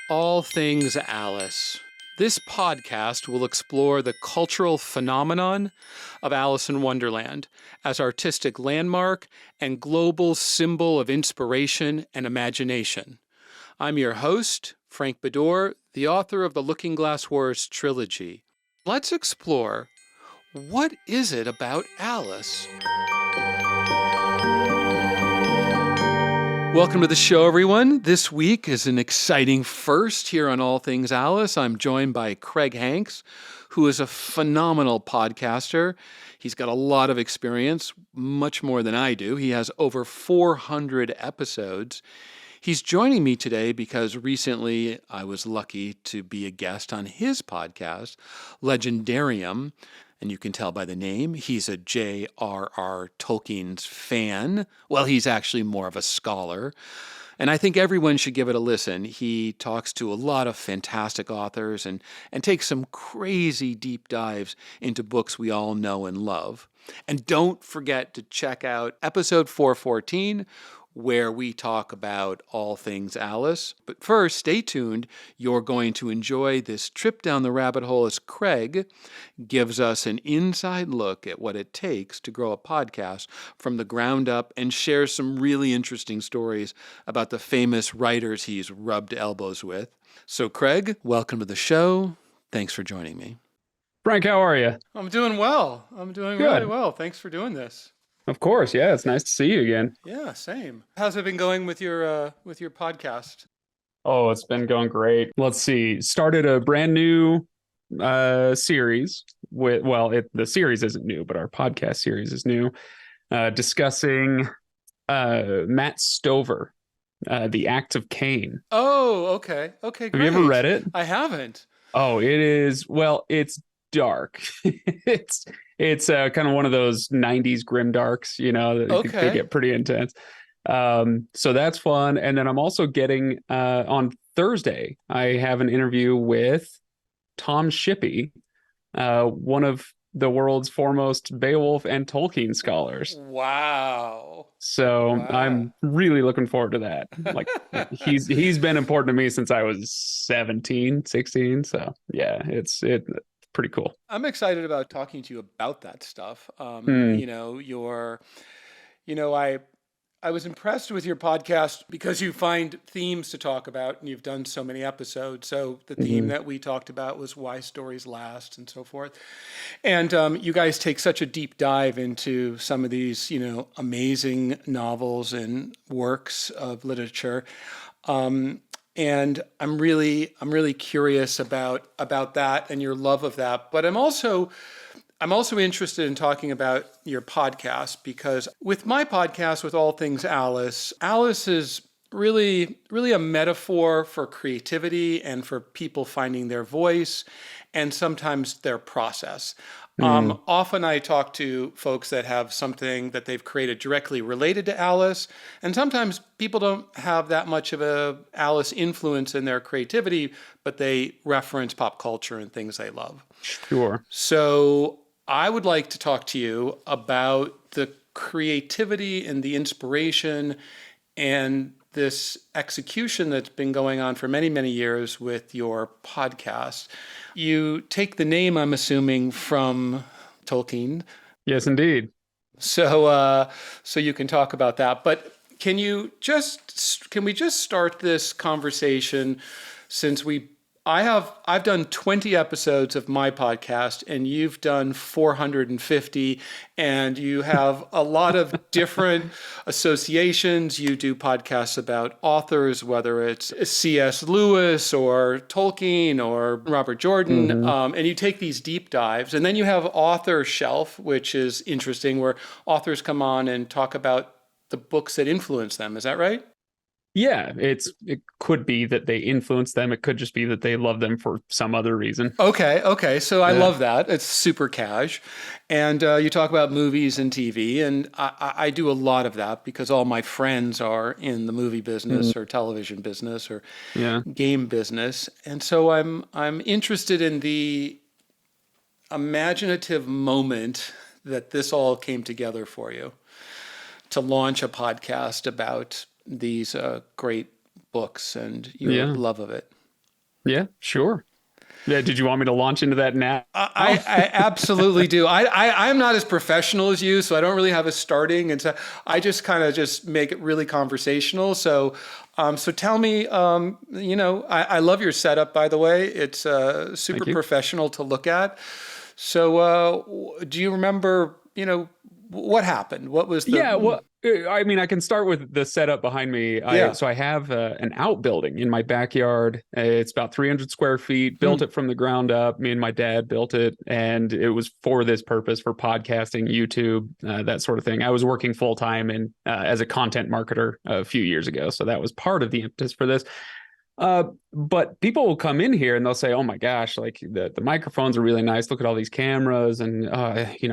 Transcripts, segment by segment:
All Things Alice. This podcast will explore the cultural phenomenon of Alice in Wonderland as artistic landmark and global symbol of inspiration and imagination. I'm your host, Frank Beddor, the author of the Looking Glass Wars trilogy. Let's explore, what is it about Alice? Welcome to the show, everyone. This week is an exciting first here on All Things Alice. I'm joined by Craig Hanks, who is a phenomenal podcaster. He's got a lot of experience, much more than I do. He has over 400 episodes. He's joining me today because recently I was lucky to be a guest on his podcast, Legendarium. And you can tell by the name, he's a J.R.R. Tolkien's fan. Well, he's actually more of a scholar. And I think everyone should give it a listen. He talks to a lot of fantastic authors and takes some crazy deep dives into books we all know and love. And don't forget to check out episode 414, where we talk about all things Alice. But first, stay tuned. You're going to enjoy this trip down the rabbit hole as Craig gives us an inside look at what it takes to grow a podcast from the ground up and shares some really interesting stories about the famous writers he's rubbed elbows with. So Craig, welcome to the show. Thanks for joining me. Frank, how are you? I'm doing well. I'm doing Good. really well. Thanks for doing this. Of course, yeah. It's nice to see you again. Yeah, same. How's it been going with your podcast? Oh, it's been going great. Let's see. Started a brand new series with, the series isn't new, but our podcast series is new. Discussing Matt Stover, The Act of Cain. Oh, okay. Okay, great. Have you ever read it? I haven't. Oh, it is. Well, it's dark. It's kind of one of those 90s grim darks, you know, that they get pretty intense. So that's fun. And then I'm also getting on Thursday, I have an interview with Tom Shippey, one of the world's foremost Beowulf and Tolkien scholars. Wow. So I'm really looking forward to that. Like he's been important to me since I was 17, 16. So yeah, it's pretty cool. I'm excited about talking to you about that stuff. I was impressed with your podcast because you find themes to talk about and you've done so many episodes. So the theme that we talked about was why stories last and so forth. And you guys take such a deep dive into some of these, amazing novels and works of literature. And I'm really curious about that and your love of that. But I'm also interested in talking about your podcast because with my podcast, with All Things Alice, Alice is really a metaphor for creativity and for people finding their voice and sometimes their process. Often I talk to folks that have something that they've created directly related to Alice, and sometimes people don't have that much of a Alice influence in their creativity, but they reference pop culture and things they love. Sure. So I would like to talk to you about the creativity and the inspiration and this execution that's been going on for many, many years with your podcast. You take the name, I'm assuming, from Tolkien. Yes, indeed. So you can talk about that. But can we just start this conversation since I've done 20 episodes of my podcast and you've done 450 and you have a lot of different associations. You do podcasts about authors, whether it's C.S. Lewis or Tolkien or Robert Jordan, and you take these deep dives. And then you have Author Shelf, which is interesting, where authors come on and talk about the books that influence them. Is that right? Yeah, it could be that they influence them. It could just be that they love them for some other reason. Okay. So I love that. It's super cash. And you talk about movies and TV, and I do a lot of that because all my friends are in the movie business or television business or game business. And so I'm interested in the imaginative moment that this all came together for you to launch a podcast about these great books and your love of it. Yeah, sure. Yeah, did you want me to launch into that now? I absolutely do. I'm not as professional as you, so I don't really have a starting, and so I just kind of just make it really conversational. So, so tell me, I love your setup, by the way. It's super Thank you. professional to look at. So, do you remember, what happened? What was Yeah, the? well, I mean, I can start with the setup behind me. Yeah. So I have an outbuilding in my backyard. It's about 300 square feet, Hmm. built it from the ground up. Me and my dad built it, and it was for this purpose, for podcasting, YouTube, that sort of thing. I was working full time and as a content marketer a few years ago, so that was part of the impetus for this. But people will come in here and they'll say, "Oh my gosh, like the microphones are really nice. Look at all these cameras, and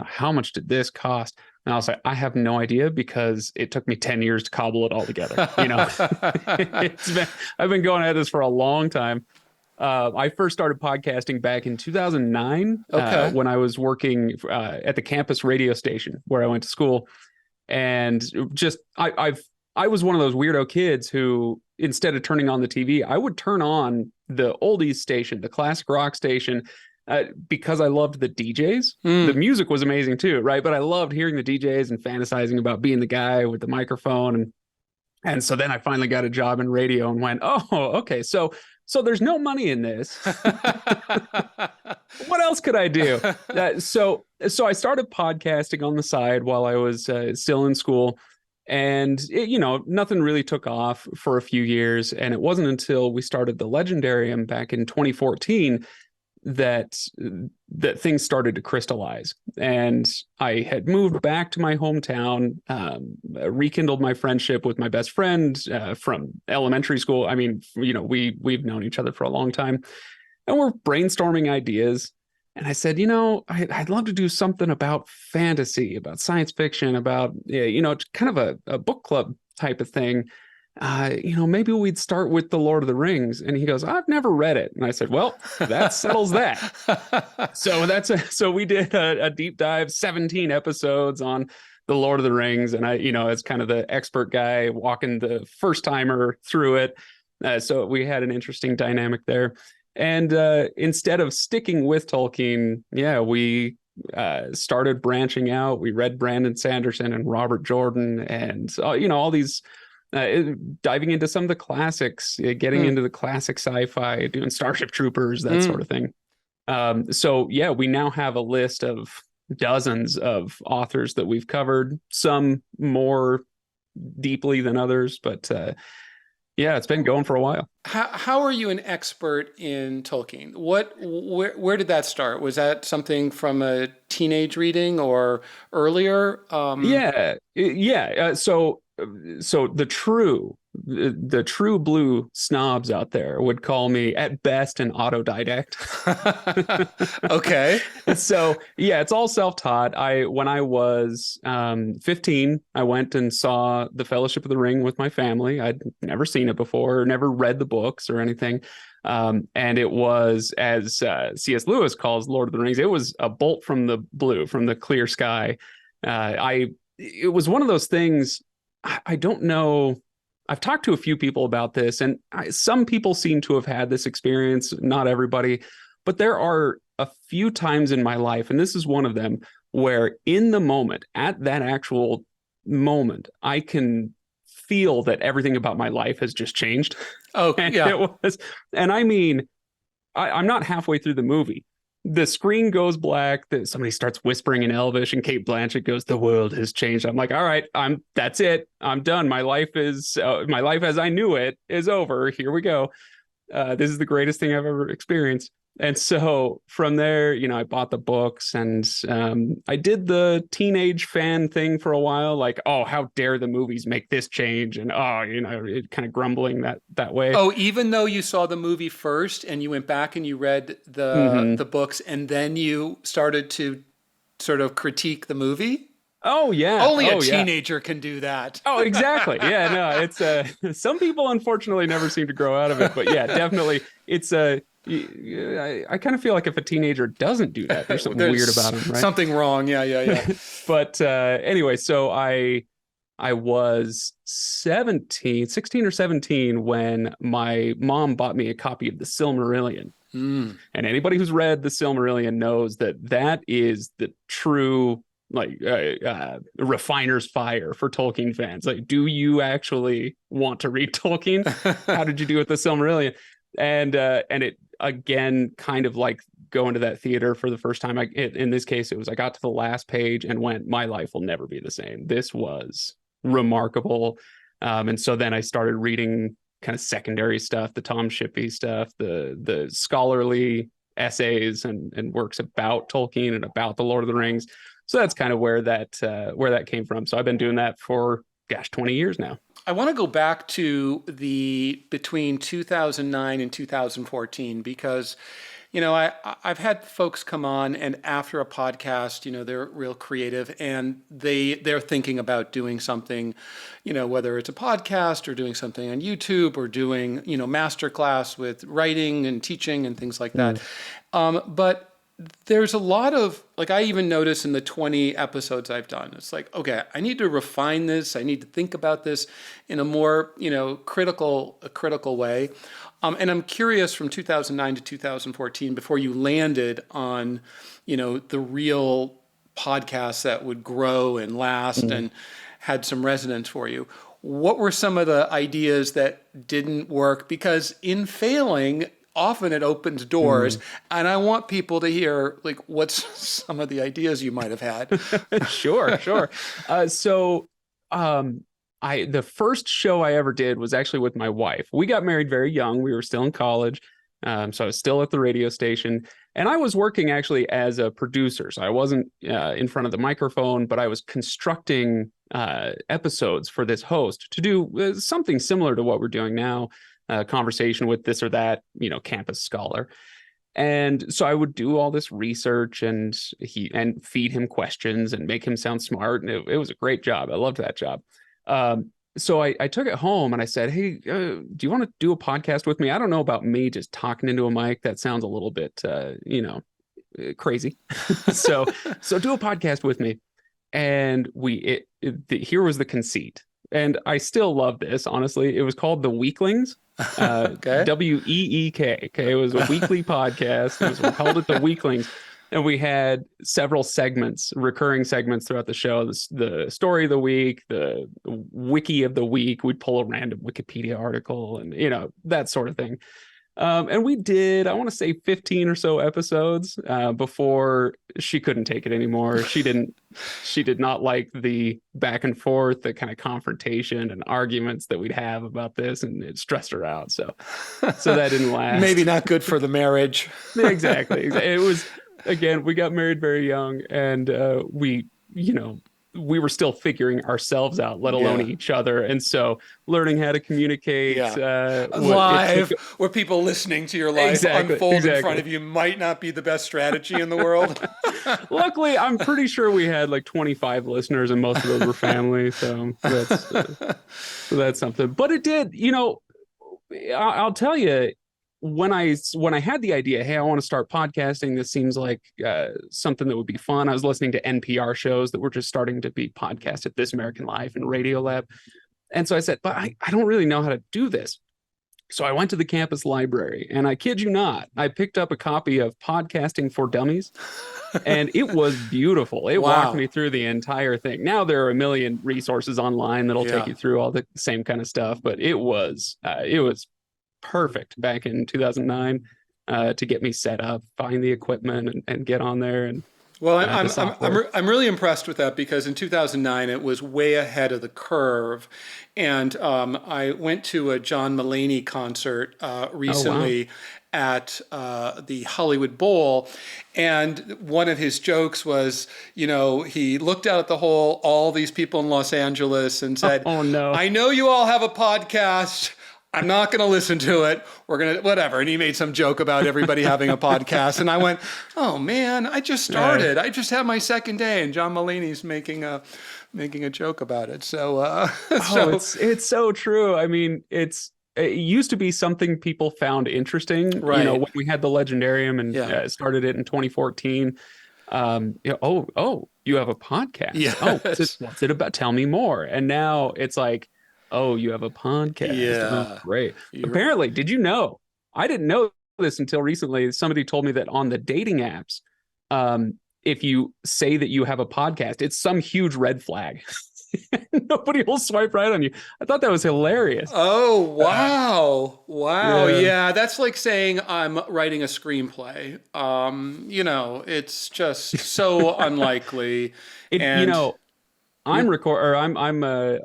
how much did this cost?" And I'll say, "I have no idea because it took me 10 years to cobble it all together." I've been going at this for a long time. I first started podcasting back in 2009 Okay. when I was working at the campus radio station where I went to school, and just I was one of those weirdo kids who, instead of turning on the TV, I would turn on the oldies station, the classic rock station, because I loved the DJs. The Hmm. music was amazing too, right? But I loved hearing the DJs and fantasizing about being the guy with the microphone. And so then I finally got a job in radio and went, oh, okay, so there's no money in this. What else could I do? So I started podcasting on the side while I was still in school, and nothing really took off for a few years. And it wasn't until we started the Legendarium back in 2014 that things started to crystallize. And I had moved back to my hometown, rekindled my friendship with my best friend from elementary school. I mean, we've known each other for a long time, and we're brainstorming ideas. And I said, I'd love to do something about fantasy, about science fiction, about, kind of a book club type of thing. Maybe we'd start with The Lord of the Rings. And he goes, I've never read it. And I said, well, that settles that. So we did a deep dive, 17 episodes on The Lord of the Rings. And I, as kind of the expert guy walking the first timer through it. So we had an interesting dynamic there. And instead of sticking with Tolkien, we started branching out. We read Brandon Sanderson and Robert Jordan, and all these diving into some of the classics, getting into the classic sci-fi, doing Starship Troopers, that sort of thing. We now have a list of dozens of authors that we've covered, some more deeply than others, but it's been going for a while. How are you an expert in Tolkien? Where did that start? Was that something from a teenage reading or earlier? So the true blue snobs out there would call me at best an autodidact. Okay. It's all self-taught. When I was 15, I went and saw The Fellowship of the Ring with my family. I'd never seen it before, never read the books or anything. And it was, as C.S. Lewis calls Lord of the Rings, it was a bolt from the blue, from the clear sky. It was one of those things. I don't know. I've talked to a few people about this, and some people seem to have had this experience, not everybody, but there are a few times in my life, and this is one of them, where in the moment, at that actual moment, I can feel that everything about my life has just changed. Oh, yeah. And I mean, I'm not halfway through the movie. The screen goes black. Somebody starts whispering in Elvish, and Kate Blanchett goes, "The world has changed." I'm like, "All right, that's it. I'm done. My life as I knew it is over. Here we go. This is the greatest thing I've ever experienced." And so from there, I bought the books, and I did the teenage fan thing for a while, like, "Oh, how dare the movies make this change?" And it kind of grumbling that way. Oh, even though you saw the movie first and you went back and you read the books and then you started to sort of critique the movie? Oh yeah. Only a Oh yeah. teenager can do that. Oh, exactly. Yeah, no, it's some people unfortunately never seem to grow out of it, but yeah, definitely it's I kind of feel like if a teenager doesn't do that, there's something weird about them, right? Something wrong. Yeah. But anyway, so I was 16 or 17 when my mom bought me a copy of the Silmarillion. And anybody who's read the Silmarillion knows that that is the true refiner's fire for Tolkien fans. Like, do you actually want to read Tolkien? How did you do with the Silmarillion? And it again, kind of like going to that theater for the first time. In this case, it was I got to the last page and went, my life will never be the same. This was remarkable. And so then I started reading kind of secondary stuff, the Tom Shippey stuff, the scholarly essays and works about Tolkien and about the Lord of the Rings. So that's kind of where that came from. So I've been doing that for 20 years now. I want to go back to between 2009 and 2014 because, I've had folks come on and after a podcast, they're real creative and they're thinking about doing something, whether it's a podcast or doing something on YouTube or doing, masterclass with writing and teaching and things like that. But there's a lot of, I even notice in the 20 episodes I've done, it's like, okay, I need to refine this. I need to think about this in a more, critical way. And I'm curious from 2009 to 2014, before you landed on, the real podcasts that would grow and last and had some resonance for you. What were some of the ideas that didn't work? Because in failing, often it opens doors, and I want people to hear what's some of the ideas you might have had. Sure. The first show I ever did was actually with my wife. We got married very young. We were still in college. So I was still at the radio station, and I was working actually as a producer. So I wasn't in front of the microphone, but I was constructing episodes for this host to do something similar to what we're doing now. Conversation with this or that, campus scholar. And so I would do all this research and feed him questions and make him sound smart. And it was a great job. I loved that job. So I took it home and I said, hey, do you want to do a podcast with me? I don't know about me just talking into a mic. That sounds a little bit, crazy. so do a podcast with me. And here was the conceit. And I still love this, honestly. It was called The Weaklings. Okay. WEEK. Okay. It was a weekly podcast. We called it The Weaklings. And we had several segments, recurring segments throughout the show. The story of the week, the wiki of the week. We'd pull a random Wikipedia article and, that sort of thing. And we did, I want to say 15 or so episodes before she couldn't take it anymore. She did not like the back and forth, the kind of confrontation and arguments that we'd have about this, and it stressed her out. So that didn't last. Maybe not good for the marriage. Exactly. It was, again, we got married very young, and we were still figuring ourselves out, let alone each other. And so learning how to communicate live, where people listening to your life unfold in front of you might not be the best strategy in the world. Luckily, I'm pretty sure we had 25 listeners, and most of those were family. So that's something. But it did, I'll tell you, when I had the idea, hey, I want to start podcasting, this seems like something that would be fun. I was listening to NPR shows that were just starting to be podcasted, This American Life and Radiolab. And so I said, but I don't really know how to do this. So I went to the campus library, and I kid you not, I picked up a copy of Podcasting for Dummies, and it was beautiful. It walked me through the entire thing. Now there are a million resources online that'll take you through all the same kind of stuff, but it was perfect back in 2009 to get me set up, find the equipment, and get on there. And well, I'm really impressed with that, because in 2009 it was way ahead of the curve, and I went to a John Mulaney concert recently at the Hollywood Bowl, and one of his jokes was, he looked out at all these people in Los Angeles and said, "Oh no, I know you all have a podcast. I'm not going to listen to it. We're going to, whatever." And he made some joke about everybody having a podcast. And I went, oh man, I just started. I just had my second day, and John Mulaney's making a joke about it. So, it's so true. I mean, it used to be something people found interesting, right? When we had the Legendarium and started it in 2014. You have a podcast. Oh, Yes. what's it about? Tell me more. And now it's like, oh, you have a podcast. Oh, Yeah. great. You're, Apparently, did you know? I didn't know this until recently. Somebody told me that on the dating apps, if you say that you have a podcast, it's some huge red flag. Nobody will swipe right on you. I thought that was hilarious. oh, Uh, wow. Wow. yeah. Yeah, that's like saying I'm writing a screenplay. It's just so unlikely. It, you And know, yeah.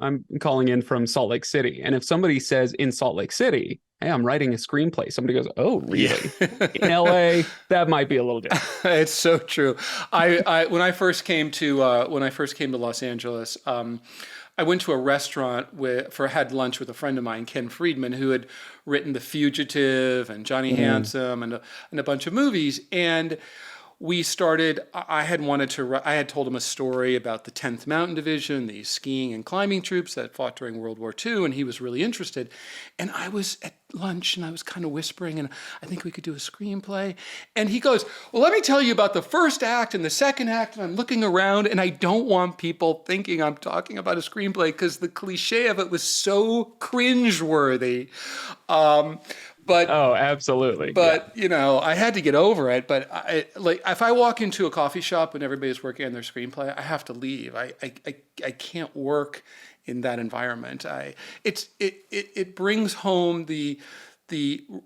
I'm calling in from Salt Lake City. And if somebody says in Salt Lake City, hey, I'm writing a screenplay, somebody goes, oh, Yeah. really? In LA, that might be a little different. It's so true. I when I first came to Los Angeles, I went to a restaurant had lunch with a friend of mine, Ken Friedman, who had written The Fugitive and Johnny Mm. Handsome and a bunch of movies. And we started, I had told him a story about the 10th Mountain Division, these skiing and climbing troops that fought during World War II, and he was really interested. And I was at lunch and I was kind of whispering, and I think we could do a screenplay. And he goes, well, let me tell you about the first act and the second act. And I'm looking around, and I don't want people thinking I'm talking about a screenplay because the cliche of it was so cringeworthy. Um, but Oh, absolutely. Yeah. but I had to get over it. But like if I walk into a coffee shop and everybody's working on their screenplay, I have to leave. I can't work in that environment. It brings home the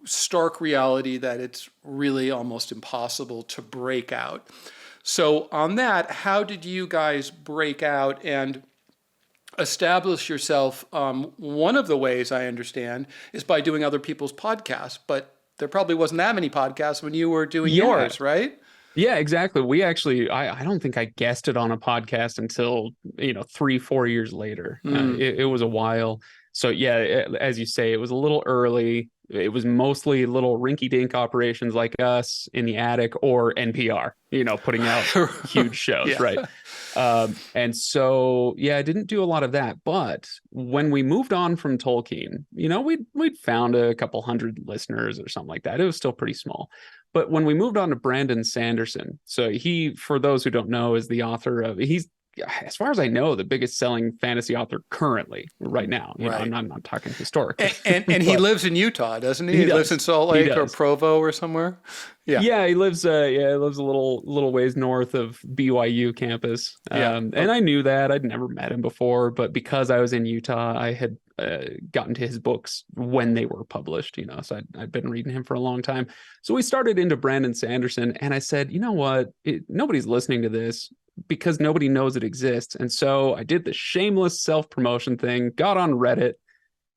stark reality that it's really almost impossible to break out. So on that, how did you guys break out and establish yourself? One of the ways I understand is by doing other people's podcasts, but there probably wasn't that many podcasts when you were doing Yeah. yours, right? Yeah, exactly. We actually, I don't think I guessed it on a podcast until, 3, 4 years later. Mm, It was a while. So yeah, as you say, it was a little early. It was mostly little rinky-dink operations like us in the attic or NPR, putting out huge shows, yeah. right? And so, yeah, I didn't do a lot of that. But when we moved on from Tolkien, we'd found a couple hundred listeners or something like that. It was still pretty small. But when we moved on to Brandon Sanderson, so he, for those who don't know, is the author of, he's, as far as I know, the biggest selling fantasy author currently right now. I'm Right. not talking historically. And he lives in Utah, doesn't he? He He lives does. in Salt He Lake or does. Provo or somewhere. Yeah. Yeah, he lives a little ways north of BYU campus. Yeah. And I knew that. I'd never met him before, but because I was in Utah, I had gotten to his books when they were published, so I'd been reading him for a long time. So we started into Brandon Sanderson, and I said, you know what? Nobody's listening to this because nobody knows it exists. And so I did the shameless self-promotion thing, got on Reddit,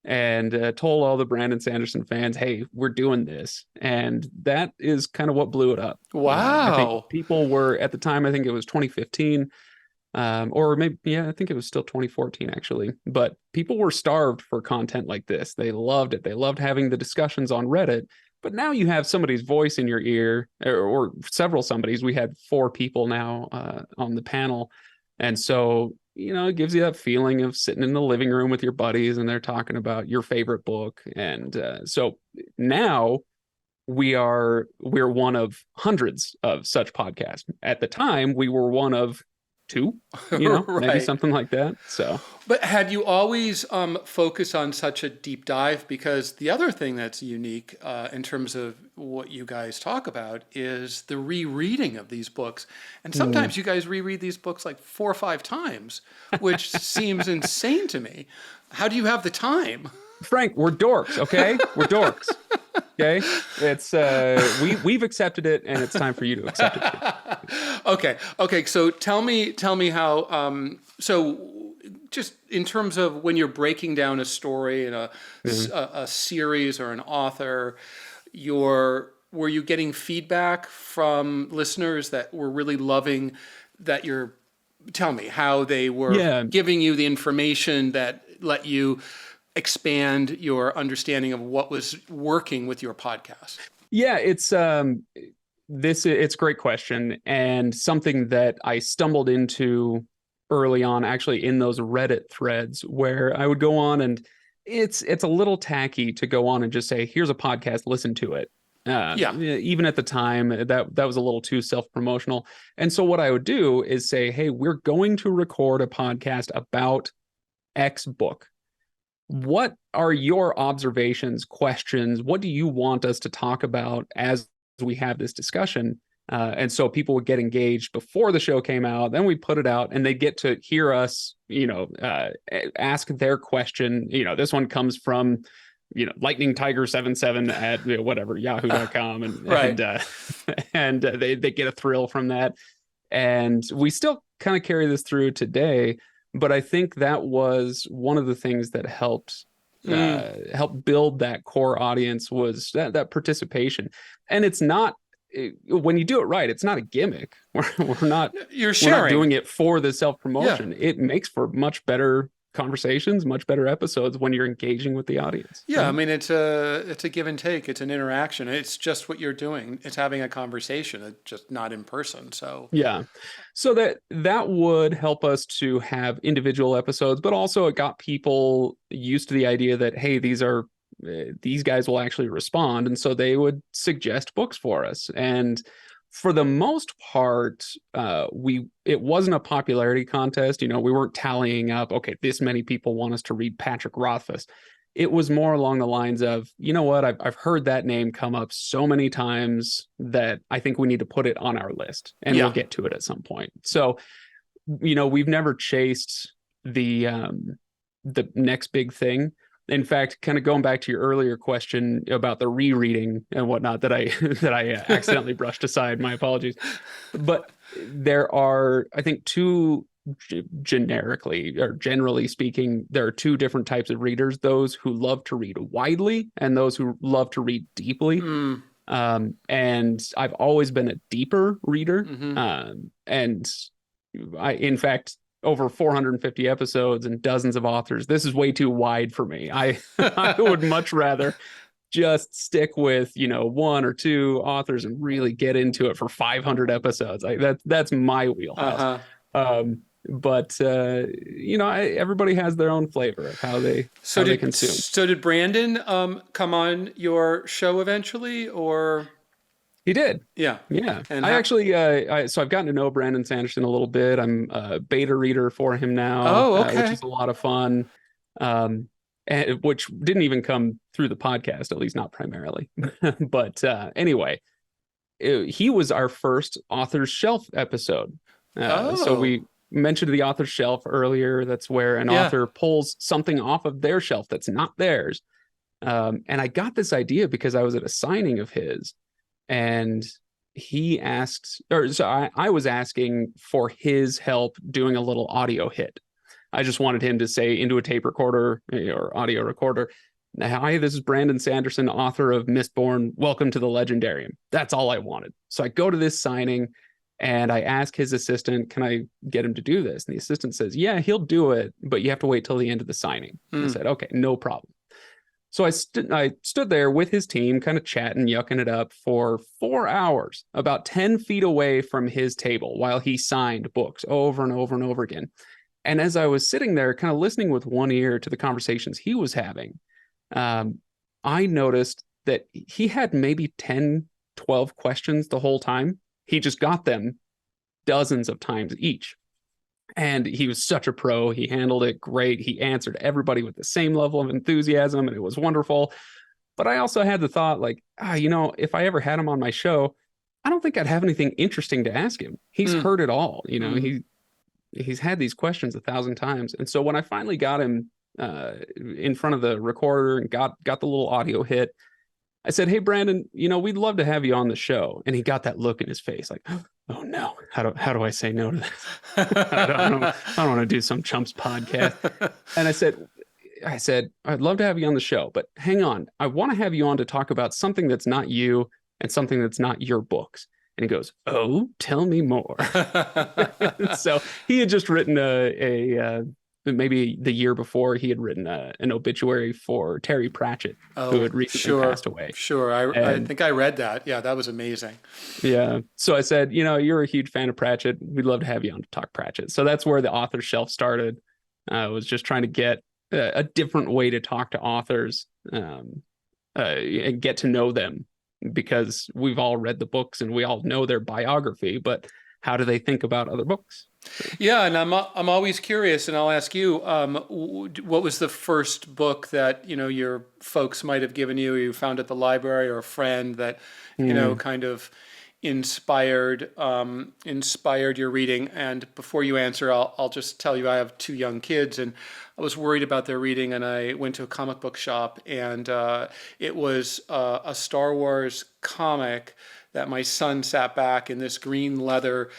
and told all the Brandon Sanderson fans, hey, we're doing this. And that is kind of what blew it up. I think Wow. people were, at the time, I think it was 2015, or maybe, yeah, I think it was still 2014, actually. But people were starved for content like this. They loved it. They loved having the discussions on Reddit. But now you have somebody's voice in your ear, or several somebody's. We had 4 people now on the panel. And so, it gives you that feeling of sitting in the living room with your buddies and they're talking about your favorite book. And so now we're one of hundreds of such podcasts. At the time, we were one of 2, maybe Right. something like that. So But had you always focused on such a deep dive? Because the other thing that's unique in terms of what you guys talk about is the rereading of these books. And mm. sometimes you guys reread these books like 4 or 5 times, which seems insane to me. How do you have the time? Frank, we're dorks, okay? We're dorks. Okay? It's we've accepted it and it's time for you to accept it too. Okay. So tell me how. So just in terms of when you're breaking down a story in Mhm. a series or an author, were you getting feedback from listeners that were really loving that you're? Tell me how they were Yeah. giving you the information that let you expand your understanding of what was working with your podcast. Yeah, it's it's a great question and something that I stumbled into early on, actually, in those Reddit threads where I would go on, and it's a little tacky to go on and just say, here's a podcast, listen to it. Even at the time, that was a little too self-promotional. And so what I would do is say, hey, we're going to record a podcast about X book. What are your observations, questions? What do you want us to talk about as we have this discussion? And so people would get engaged before the show came out. Then we put it out, and they get to hear us, ask their question. This one comes from, Lightning Tiger 77 at whatever yahoo.com, and right. and they get a thrill from that. And we still kind of carry this through today. But I think that was one of the things that helped build that core audience, was that participation. And it's not, when you do it right, it's not a gimmick. We're not doing it for the self-promotion. Yeah. It makes for much better conversations, much better episodes when you're engaging with the audience. Yeah, right? I mean, it's a give and take. It's an interaction. It's just what you're doing. It's having a conversation. It's just not in person. So yeah, so that would help us to have individual episodes, but also it got people used to the idea that, hey, these guys will actually respond, and so they would suggest books for us. And for the most part, it wasn't a popularity contest. We weren't tallying up, okay, this many people want us to read Patrick Rothfuss. It was more along the lines of, you know what, I've heard that name come up so many times that I think we need to put it on our list, and we'll get to it at some point. So, we've never chased the next big thing. In fact, kind of going back to your earlier question about the rereading and whatnot that I accidentally brushed aside, my apologies. But there are, I think, generally speaking, there are two different types of readers: those who love to read widely and those who love to read deeply. And I've always been a deeper reader. And in fact, over 450 episodes and dozens of authors, this is way too wide for me. I would much rather just stick with, one or two authors and really get into it for 500 episodes. That's my wheelhouse. But everybody has their own flavor of how they consume. So did Brandon come on your show eventually, or? He did. Yeah. And so I've gotten to know Brandon Sanderson a little bit. I'm a beta reader for him now, which is a lot of fun. And which didn't even come through the podcast, at least not primarily. But anyway, he was our first Author's Shelf episode. So we mentioned the Author's Shelf earlier. That's where an author pulls something off of their shelf that's not theirs. And I got this idea because I was at a signing of his. And he asked, I was asking for his help doing a little audio hit. I just wanted him to say into a tape recorder or audio recorder, "Hi, this is Brandon Sanderson, author of Mistborn. Welcome to the Legendarium." That's all I wanted. So I go to this signing and I ask his assistant, "Can I get him to do this?" And the assistant says, "Yeah, he'll do it, but you have to wait till the end of the signing." I said, "Okay, no problem." So I stood there with his team, kind of chatting, yucking it up for 4 hours, about 10 feet away from his table, while he signed books over and over and over again. And as I was sitting there, kind of listening with one ear to the conversations he was having, I noticed that he had maybe 10, 12 questions the whole time. He just got them dozens of times each. And he was such a pro. He handled it great. He answered everybody with the same level of enthusiasm, and it was wonderful. But I also had the thought, like, if I ever had him on my show, I don't think I'd have anything interesting to ask him. He's heard it all. He's had these questions 1,000 times. And so when I finally got him in front of the recorder and got the little audio hit, I said, "Hey, Brandon, we'd love to have you on the show." And he got that look in his face, like, "Oh no, how do I say no to this? I don't want to do some chumps podcast." And I said, "I'd love to have you on the show, but hang on, I want to have you on to talk about something that's not you and something that's not your books." And he goes, "Oh, tell me more." So he had just written maybe the year before, he had written an obituary for Terry Pratchett, who had recently passed away. Sure. I think I read that. Yeah, that was amazing. Yeah. So I said, "You're a huge fan of Pratchett. We'd love to have you on to talk Pratchett." So that's where the Author's Shelf started. I was just trying to get a different way to talk to authors and get to know them because we've all read the books and we all know their biography, but how do they think about other books? Yeah, and I'm always curious, and I'll ask you, what was the first book that your folks might have given you, or you found at the library, or a friend that Mm. kind of inspired your reading? And before you answer, I'll just tell you I have two young kids, and I was worried about their reading, and I went to a comic book shop, and it was a Star Wars comic that my son sat back in this green leather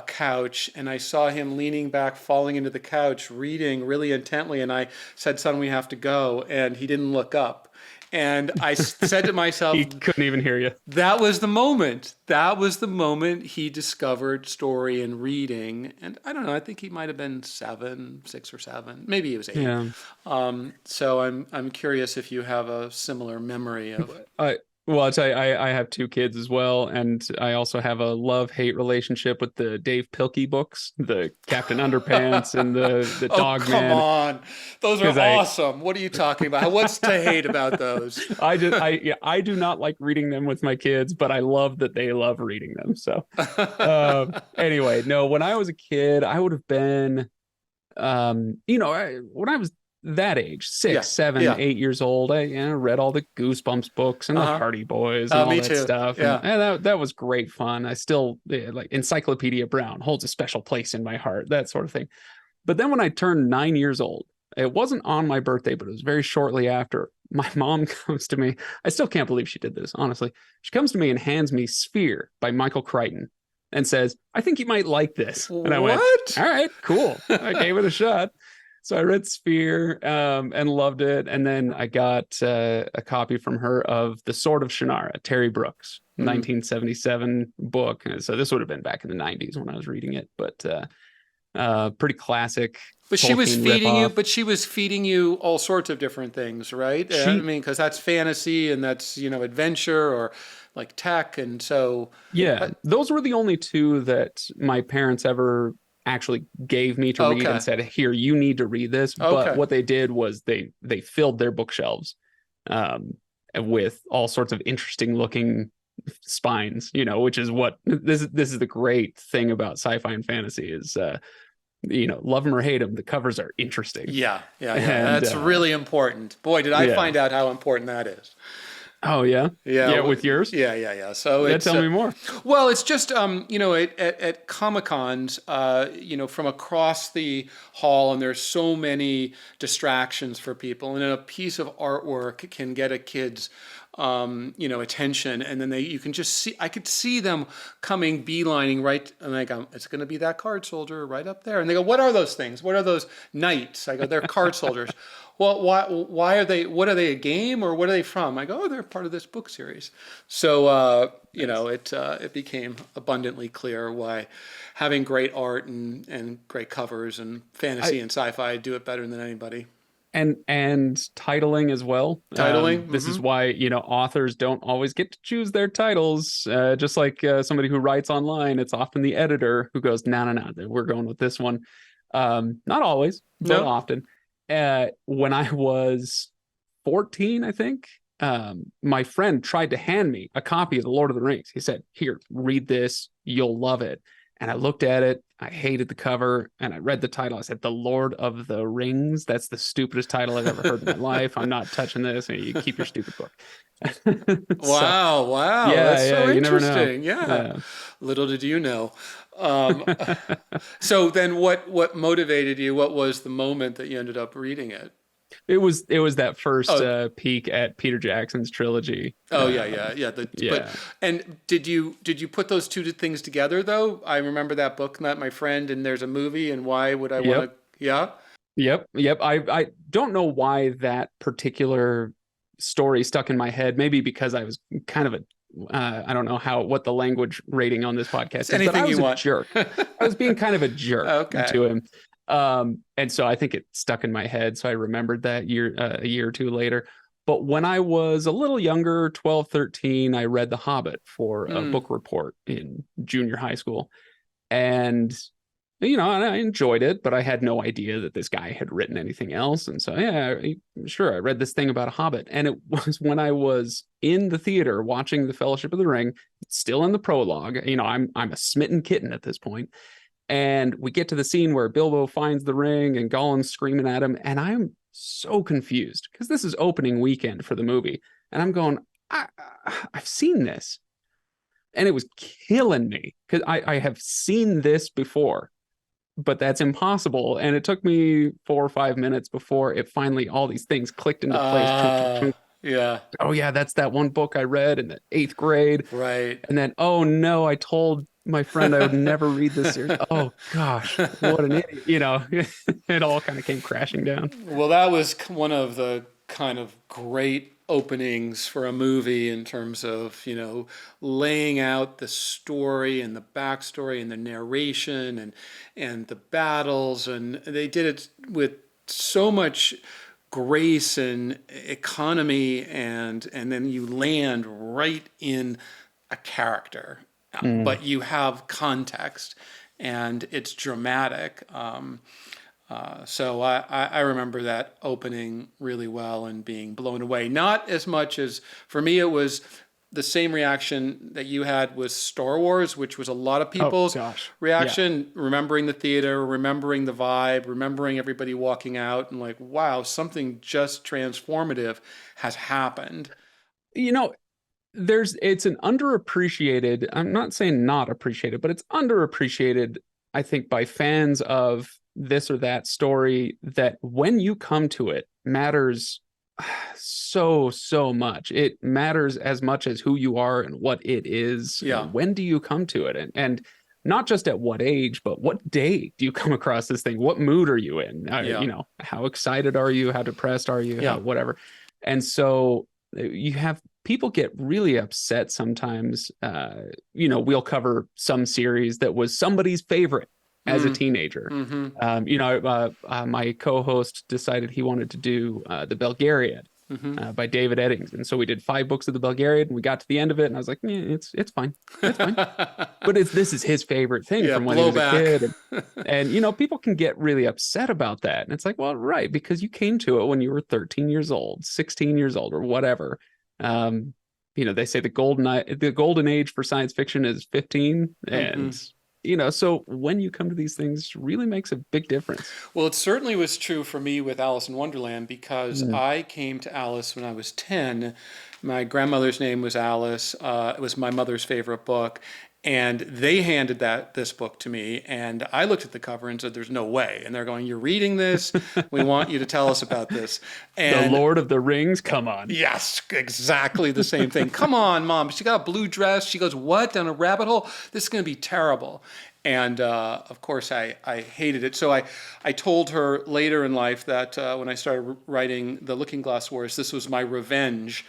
couch, and I saw him leaning back, falling into the couch, reading really intently. And I said, "Son, we have to go." And he didn't look up. And I said to myself, He couldn't even hear you. that was the moment. That was the moment he discovered story and reading. And I don't know, I think he might have been 6 or 7, maybe he was 8. Yeah. So I'm curious if you have a similar memory of. Well, I'll tell you, I have two kids as well, and I also have a love-hate relationship with the Dave Pilkey books, the Captain Underpants and the Oh, Dog come Man. on. Those are 'Cause I- awesome. What are you talking about? What's to hate about those? I do not like reading them with my kids, but I love that they love reading them. So anyway, no, when I was a kid, I would have been, when I was that age, six, Yeah, 7, yeah. 8 years old, I read all the Goosebumps books and the Uh-huh. Hardy Boys and all Me that too. stuff. Yeah. And that was great fun. I still like Encyclopedia Brown holds a special place in my heart, that sort of thing. But then when I turned 9 years old, it wasn't on my birthday, but it was very shortly after. My mom comes to me. I still can't believe she did this, honestly. She comes to me and hands me Sphere by Michael Crichton and says, "I think you might like this." And I went, What? "All right, cool." I gave it a shot. So I read Sphere and loved it. And then I got a copy from her of The Sword of Shannara, Terry Brooks, 1977 book. So this would have been back in the 90s when I was reading it, but pretty classic. But she was Tolkien feeding you, ripoff. but she was feeding you all sorts of different things, right? I She, mean, because that's fantasy and that's, adventure or like tech. And so, yeah, those were the only two that my parents ever actually gave me to read okay. and said, "Here, you need to read this." But Okay. what they did was they filled their bookshelves with all sorts of interesting looking spines, which is what this is the great thing about sci-fi and fantasy is love them or hate them, the covers are interesting. Yeah. And, that's really important. Boy, did I find out how important that is. Oh yeah, yeah. With yours, yeah. So yeah, tell me more. Well, it's just at Comic Cons, from across the hall, and there's so many distractions for people, and a piece of artwork can get a kid's attention, and then you can just see. I could see them coming, beelining right, and I go, "It's going to be that card soldier right up there," and they go, "What are those things? What are those knights?" I go, "They're card soldiers." Well, why are they? What are they, a game, or what are they from? I go, "Oh, they're part of this book series." So it became abundantly clear why having great art and great covers and fantasy and sci-fi do it better than anybody. And titling as well. Titling. This is why authors don't always get to choose their titles. Just like somebody who writes online, it's often the editor who goes, "No, we're going with this one." Not always, but often. When I was 14, I think, my friend tried to hand me a copy of The Lord of the Rings. He said, "Here, read this. You'll love it." And I looked at it. I hated the cover, and I read the title. I said, "The Lord of the Rings. That's the stupidest title I've ever heard in my life. I'm not touching this. And you keep your stupid book." Wow. Yeah, That's so you never know. interesting. Yeah. Little did you know. So then what motivated you? What was the moment that you ended up reading it? It was that first peek at Peter Jackson's trilogy. Oh yeah. Yeah. And did you put those two things together though? I remember that book, Not My Friend, and there's a movie, and why would I want to? Yeah. Yep. I don't know why that particular story stuck in my head. Maybe because I was kind of I don't know what the language rating on this podcast is, but I was a jerk. I was being kind of a jerk to him. And so I think it stuck in my head. So I remembered that a year or two later. But when I was a little younger, 12, 13, I read The Hobbit for a book report in junior high school. And and I enjoyed it, but I had no idea that this guy had written anything else. And so, yeah, sure, I read this thing about a hobbit. And it was when I was in the theater watching The Fellowship of the Ring, still in the prologue. I'm a smitten kitten at this point. And we get to the scene where Bilbo finds the ring and Gollum's screaming at him. And I'm so confused because this is opening weekend for the movie. And I'm going, I've seen this. And it was killing me because I have seen this before, but that's impossible. And it took me 4 or 5 minutes before it finally, all these things clicked into place. Yeah. Oh, yeah, that's that one book I read in the 8th grade. Right. And then, oh, no, I told my friend I would never read this series. Oh, gosh, what an idiot. It all kind of came crashing down. Well, that was one of the kind of great openings for a movie in terms of, laying out the story and the backstory and the narration and the battles. And they did it with so much grace and economy, and then you land right in a character, but you have context and it's dramatic. So I remember that opening really well and being blown away. Not as much as, for me, it was the same reaction that you had with Star Wars, which was a lot of people's reaction, remembering the theater, remembering the vibe, remembering everybody walking out and like, wow, something just transformative has happened. It's an underappreciated, I'm not saying not appreciated, but it's underappreciated, I think, by fans of this or that story, that when you come to it matters so much. It matters as much as who you are and what it is. Yeah. When do you come to it? And not just at what age, but what day do you come across this thing? What mood are you in? How excited are you? How depressed are you? Whatever. And so you have people get really upset sometimes. We'll cover some series that was somebody's favorite as a teenager. My co-host decided he wanted to do the Belgariad by David Eddings, and so we did 5 books of the Belgariad, and we got to the end of it, and I was like, it's fine, but this is his favorite thing from when he was a kid, and people can get really upset about that, and it's like, well, right, because you came to it when you were 13 years old, 16 years old, or whatever. They say the golden age for science fiction is 15, and so when you come to these things, it really makes a big difference. Well, it certainly was true for me with Alice in Wonderland, because I came to Alice when I was 10. My grandmother's name was Alice. It was my mother's favorite book. And they handed this book to me, and I looked at the cover and said, there's no way. And they're going, you're reading this? We want you to tell us about this. And the Lord of the Rings? Come on. Yes, exactly the same thing. Come on, Mom. She got a blue dress. She goes, what? Down a rabbit hole? This is going to be terrible. And of course, I hated it. So I told her later in life that when I started writing The Looking Glass Wars, this was my revenge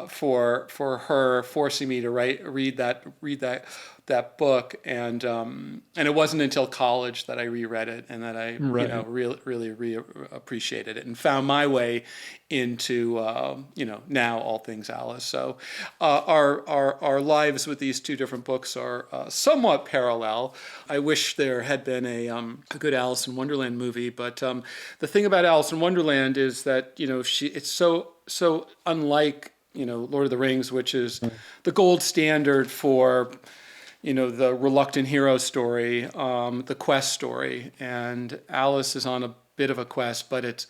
for her forcing me to read that book, and it wasn't until college that I reread it and that I really appreciated it and found my way into now all things Alice. So our lives with these two different books are somewhat parallel. I wish there had been a good Alice in Wonderland movie, but the thing about Alice in Wonderland is that it's so unlike Lord of the Rings, which is the gold standard for the reluctant hero story, the quest story. And Alice is on a bit of a quest, but it's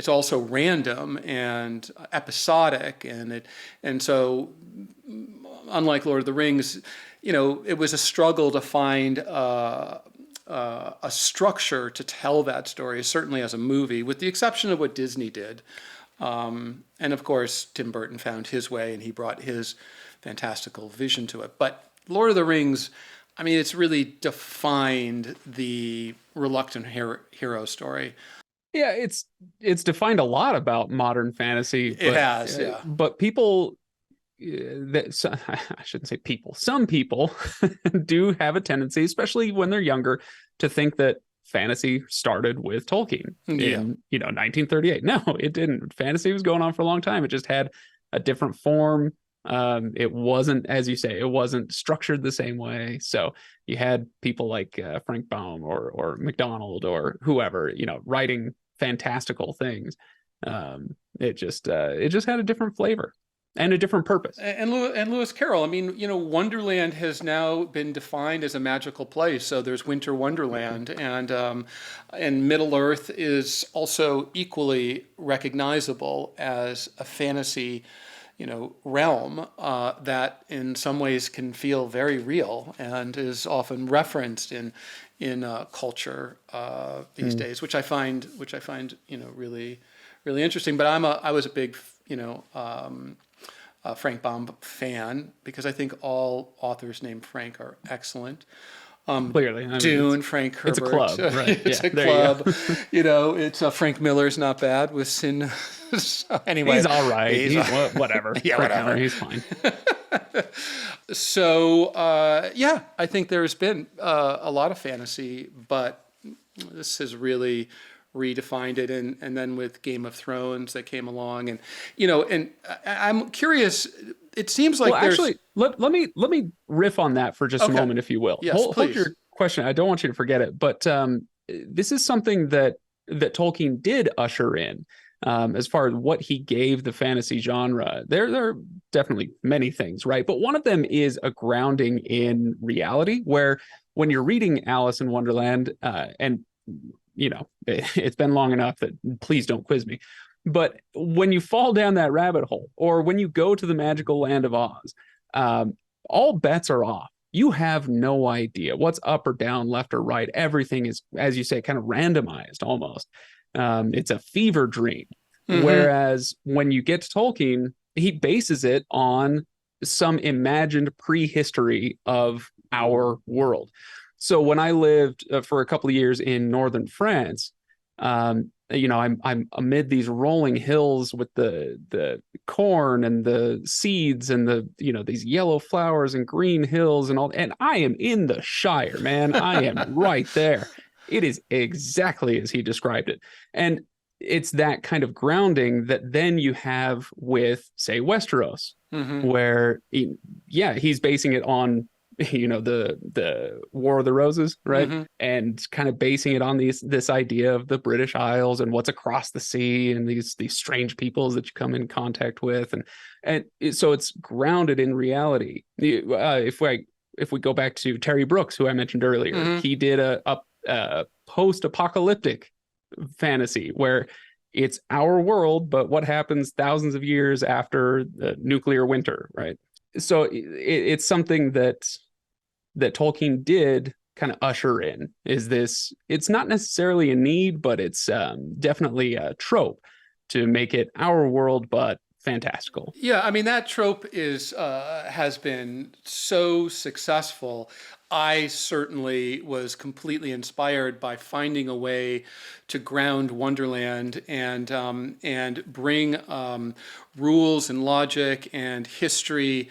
also random and episodic, and so unlike Lord of the Rings, it was a struggle to find a structure to tell that story, certainly as a movie, with the exception of what Disney did. And of course, Tim Burton found his way, and he brought his fantastical vision to it. But Lord of the Rings, I mean, it's really defined the reluctant hero story. Yeah, it's defined a lot about modern fantasy. It has, yeah. But people, I shouldn't say people, some people do have a tendency, especially when they're younger, to think that fantasy started with Tolkien in 1938. No, it didn't. Fantasy was going on for a long time. It just had a different form, It wasn't, as you say, it wasn't structured the same way. So you had people like Frank Baum or McDonald or whoever, writing fantastical things. It just had a different flavor and a different purpose. And Lewis Carroll. I mean, Wonderland has now been defined as a magical place. So there's Winter Wonderland, and Middle Earth is also equally recognizable as a fantasy, realm that in some ways can feel very real and is often referenced in culture these days, which I find really really interesting. But I was a big Frank Baum fan because I think all authors named Frank are excellent. Clearly, Dune, Frank Herbert. It's a club, right? It's a club. It's Frank Miller's not bad with Sin. So anyway, he's all right. He's whatever. Yeah, Frank whatever. Miller, he's fine. So I think there's been a lot of fantasy, but this has really redefined it, and then with Game of Thrones that came along, and I'm curious. It seems like there's actually let me riff on that for just a moment, if you will. Yes, hold your question. I don't want you to forget it, but this is something that Tolkien did usher in. As far as what he gave the fantasy genre, there are definitely many things, right? But one of them is a grounding in reality, where when you're reading Alice in Wonderland, and it's been long enough that please don't quiz me. But when you fall down that rabbit hole, or when you go to the magical land of Oz, all bets are off. You have no idea what's up or down, left or right. Everything is, as you say, kind of randomized almost. It's a fever dream. Mm-hmm. Whereas when you get to Tolkien, he bases it on some imagined prehistory of our world. So when I lived for a couple of years in northern France, I'm amid these rolling hills with the corn and the seeds and these yellow flowers and green hills and all, and I am in the Shire, man. I am right there. It is exactly as he described it. And it's that kind of grounding that then you have with, say, Westeros, mm-hmm. where he's basing it on the War of the Roses, right? Mm-hmm. And kind of basing it on this idea of the British Isles and what's across the sea and these strange peoples that you come in contact with, and so it's grounded in reality. If we go back to Terry Brooks, who I mentioned earlier, mm-hmm. he did a post-apocalyptic fantasy where it's our world, but what happens thousands of years after the nuclear winter, right? So it's something that Tolkien did kind of usher in. Is this? It's not necessarily a need, but it's definitely a trope to make it our world, but fantastical. Yeah, I mean that trope has been so successful. I certainly was completely inspired by finding a way to ground Wonderland and bring rules and logic and history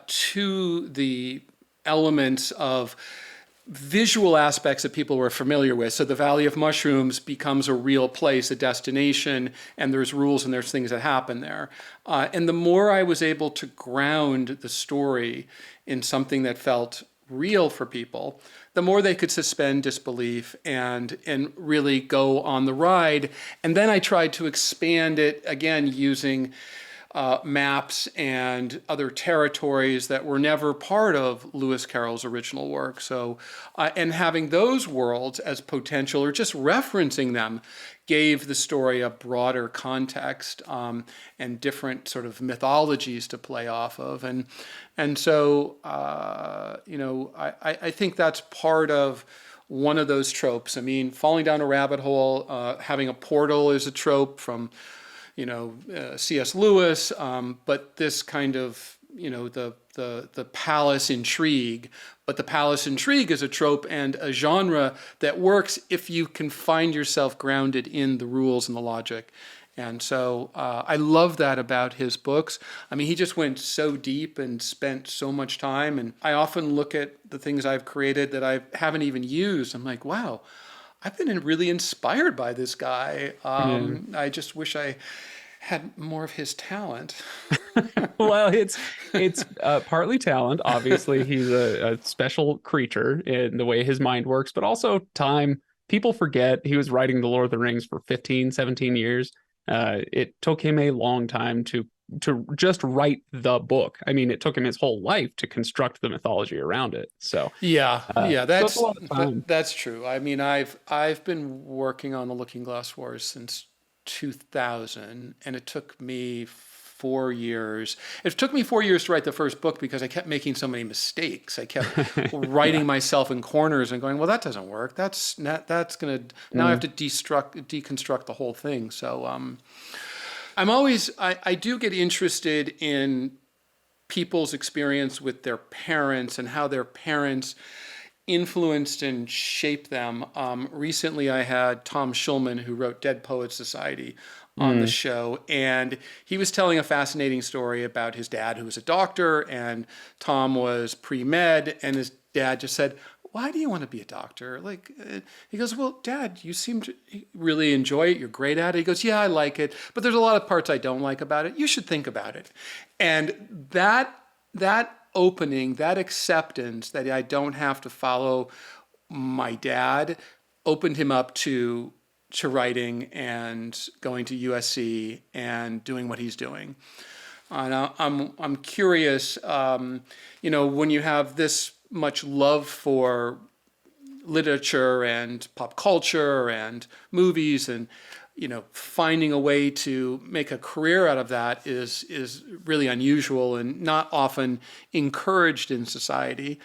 to the elements of visual aspects that people were familiar with. So the Valley of Mushrooms becomes a real place, a destination, and there's rules and there's things that happen there. And the more I was able to ground the story in something that felt real for people, the more they could suspend disbelief and really go on the ride. And then I tried to expand it again using maps and other territories that were never part of Lewis Carroll's original work. So, and having those worlds as potential or just referencing them gave the story a broader context and different sort of mythologies to play off of. And so, I think that's part of one of those tropes. I mean, falling down a rabbit hole, having a portal is a trope from C.S. Lewis, but this kind of, the palace intrigue. But the palace intrigue is a trope and a genre that works if you can find yourself grounded in the rules and the logic. And so I love that about his books. I mean, he just went so deep and spent so much time. And I often look at the things I've created that I haven't even used. I'm like, wow, I've been really inspired by this guy. I just wish I had more of his talent. Well, it's partly talent. Obviously, he's a special creature in the way his mind works, but also time. People forget he was writing The Lord of the Rings for 15, 17 years. It took him a long time to just write the book. I mean, it took him his whole life to construct the mythology around it. So, Yeah, so it's a lot of time. that's true. I mean, I've been working on the Looking Glass Wars since 2000, and it took me 4 years. It took me 4 years to write the first book because I kept making so many mistakes. I kept Yeah. writing myself in corners and going, "Well, that doesn't work. That's gonna now I have Mm, to deconstruct the whole thing." So, I'm always I do get interested in people's experience with their parents and how their parents influenced and shaped them. Recently, I had Tom Schulman, who wrote Dead Poets Society, on the mm, show, and he was telling a fascinating story about his dad, who was a doctor, and Tom was pre med, and his dad just said, "Why do you want to be a doctor?" Like, he goes, "Well, Dad, you seem to really enjoy it. You're great at it." He goes, "Yeah, I like it, but there's a lot of parts I don't like about it. You should think about it." And that opening, that acceptance that I don't have to follow my dad, opened him up to writing and going to USC and doing what he's doing. And I'm curious, when you have this much love for literature and pop culture and movies, and finding a way to make a career out of that is really unusual and not often encouraged in society.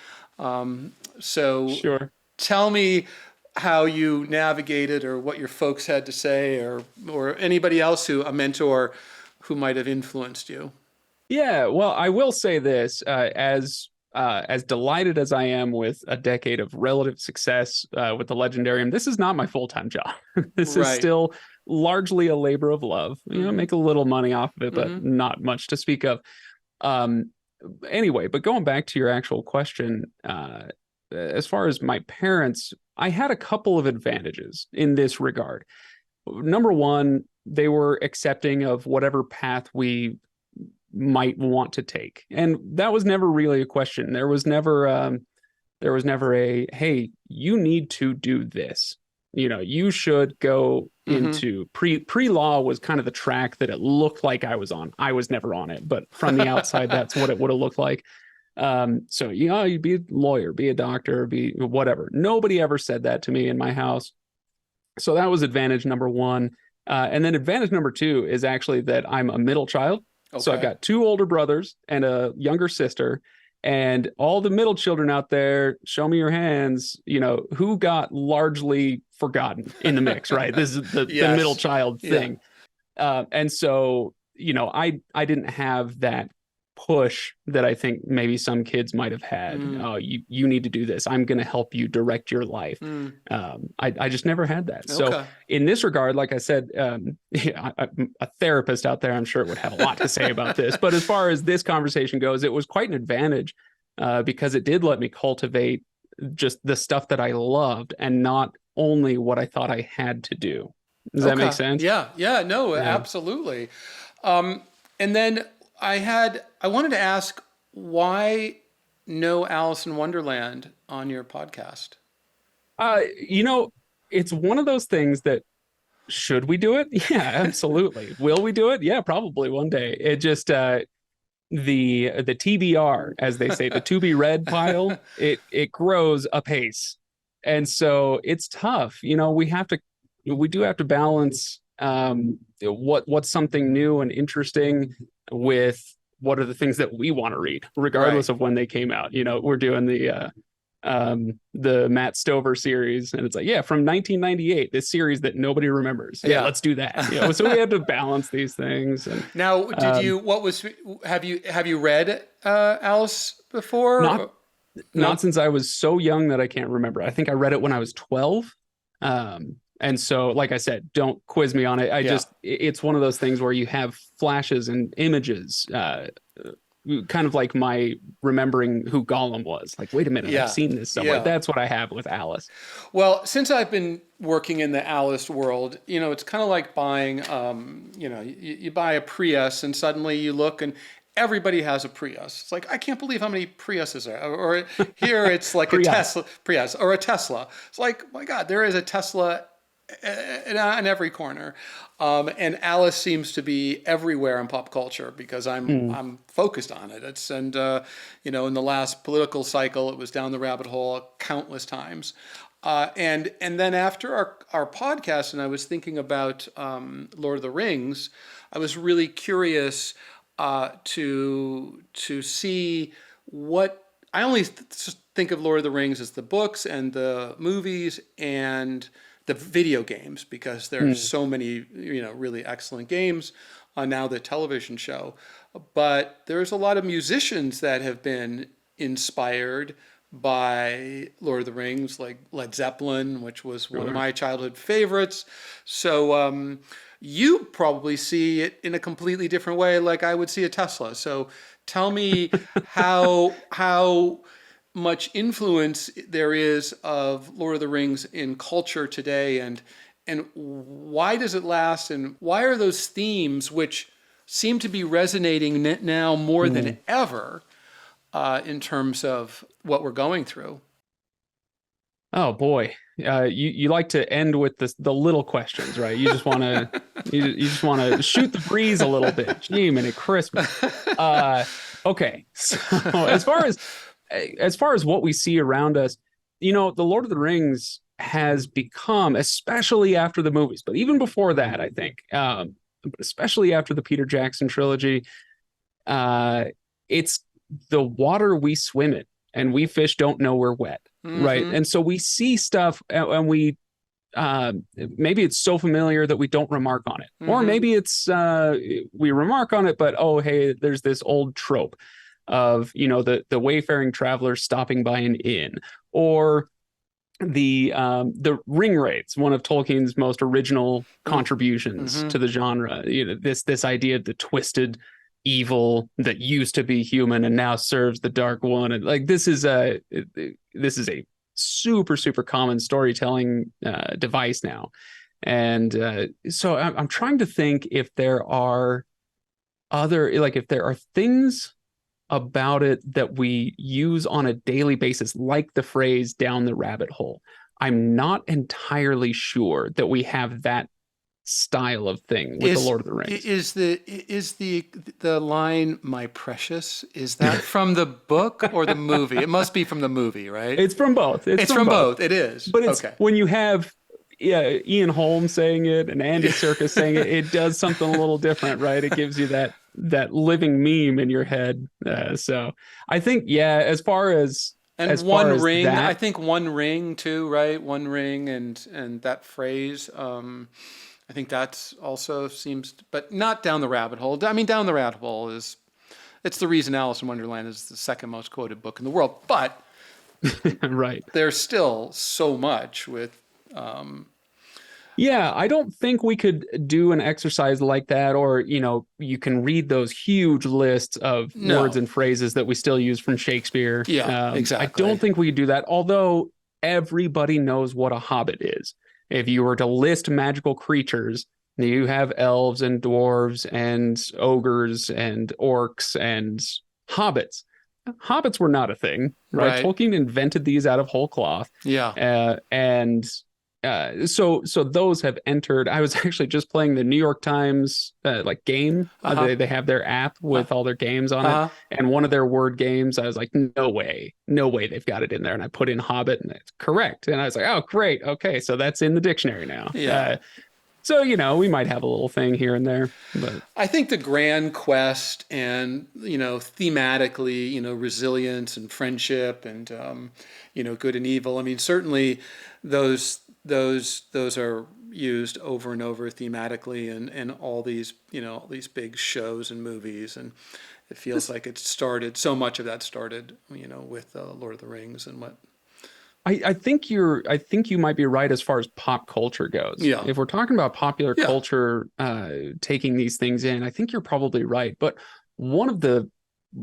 So sure. tell me how you navigated, or what your folks had to say, or anybody else, a mentor who might have influenced you. Yeah, well, I will say this, as delighted as I am with a decade of relative success with the Legendarium, this is not my full-time job. This is Right. still largely a labor of love. Mm-hmm. Make a little money off of it, but Mm-hmm. not much to speak of. Um, anyway, but going back to your actual question, as far as my parents, I had a couple of advantages in this regard. Number one, they were accepting of whatever path we might want to take, and that was never really a question. There was never a, hey, you need to do this, you should go Mm-hmm. into pre-law was kind of the track that it looked like I was on. I was never on it, but from the outside that's what it would have looked like. So you'd be a lawyer, be a doctor, be whatever. Nobody ever said that to me in my house. So that was advantage number one. And then advantage number two is actually that I'm a middle child. So I've Okay. got two older brothers and a younger sister. And all the middle children out there, show me your hands, who got largely forgotten in the mix, right? This is the middle Yes. child Yeah. thing. And so, I didn't have that push that I think maybe some kids might have had. Mm. Oh, you need to do this. I'm going to help you direct your life. Mm. I just never had that. So Okay. in this regard, like I said, a therapist out there, I'm sure would have a lot to say about this. But as far as this conversation goes, it was quite an advantage because it did let me cultivate just the stuff that I loved and not only what I thought I had to do. Does that make Okay. sense? Yeah. Yeah. No, Yeah. absolutely. And then I wanted to ask, why no Alice in Wonderland on your podcast? Uh, you know, it's one of those things that should we do it? Yeah, absolutely. Will we do it? Yeah, probably one day. It just the TBR, as they say, the to be read pile, it grows apace. And so it's tough. We do have to balance what's something new and interesting with what are the things that we want to read, Right. regardless of when they came out. We're doing the Matt Stover series, and it's like, yeah, from 1998, this series that nobody remembers. Yeah, Yeah. let's do that. So we have to balance these things. And Now, um, have you read Alice not before? not No. since I was so young that I can't remember. I think I read it when I was 12. And so, like I said, don't quiz me on it. Yeah. It's one of those things where you have flashes and images, kind of like my remembering who Gollum was. Like, wait a minute, I've Yeah. seen this somewhere. Yeah. That's what I have with Alice. Well, since I've been working in the Alice world, it's kind of like buying, you buy a Prius and suddenly you look and everybody has a Prius. It's like, I can't believe how many Priuses are. Or here it's like a Tesla, Prius or a Tesla. It's like, my God, there is a Tesla in every corner. And Alice seems to be everywhere in pop culture because I'm focused on it. In the last political cycle, it was down the rabbit hole countless times. And then after our podcast, and I was thinking about Lord of the Rings, I was really curious to see what I only think of Lord of the Rings as the books and the movies and the video games because there's so many really excellent games on now the television show. But there's a lot of musicians that have been inspired by Lord of the Rings, like Led Zeppelin, which was one of my childhood favorites. So you probably see it in a completely different way, like I would see a Tesla. So tell me how much influence there is of Lord of the Rings in culture today, and why does it last, and why are those themes which seem to be resonating now more than ever in terms of what we're going through? Oh boy, you like to end with the little questions, right? You just want to you just want to shoot the breeze a little bit. Gee, minute Christmas. Okay, so as far as what we see around us, the Lord of the Rings has become, especially after the movies, but even before that, I think, especially after the Peter Jackson trilogy, it's the water we swim in, and we fish don't know we're wet, right? And so we see stuff, and we maybe it's so familiar that we don't remark on it, or maybe it's we remark on it, but oh hey, there's this old trope of the wayfaring traveler stopping by an inn, or the ring wraiths, one of Tolkien's most original contributions to the genre. This idea of the twisted evil that used to be human and now serves the Dark One, and like this is a super super common storytelling device now. And so I'm trying to think if there are if there are things about it that we use on a daily basis, like the phrase "down the rabbit hole." I'm not entirely sure that we have that style of thing with the Lord of the Rings. Is the line "my precious," is that from the book or the movie? It must be from the movie, right? It's from both. It's from both. It is. But it's when you have Ian Holmes saying it and Andy Serkis saying it, it does something a little different, right? It gives you that living meme in your head. So I think, as far as One Ring, I think One Ring too, right? One Ring and that phrase. I think that's also seems, but not Down the Rabbit Hole. I mean, Down the Rabbit Hole it's the reason Alice in Wonderland is the second most quoted book in the world. But right, there's still so much with. I don't think we could do an exercise like that, or you can read those huge lists of words and phrases that we still use from Shakespeare. Exactly. I don't think we could do that, although everybody knows what a hobbit is. If you were to list magical creatures, you have elves and dwarves and ogres and orcs and hobbits. Hobbits were not a thing, right? Tolkien invented these out of whole cloth. So those have entered. I was actually just playing the New York Times game. They have their app with all their games on it, and one of their word games, I was like, no way they've got it in there. And I put in Hobbit, and it's correct. And I was like, oh great, okay, so that's in the dictionary now. So we might have a little thing here and there, but I think the grand quest and thematically, resilience and friendship and good and evil. I mean, certainly those are used over and over thematically in all these these big shows and movies, and it feels like so much of that started with Lord of the Rings and what. I think you might be right as far as pop culture goes. If we're talking about popular culture taking these things in, I think you're probably right. But one of the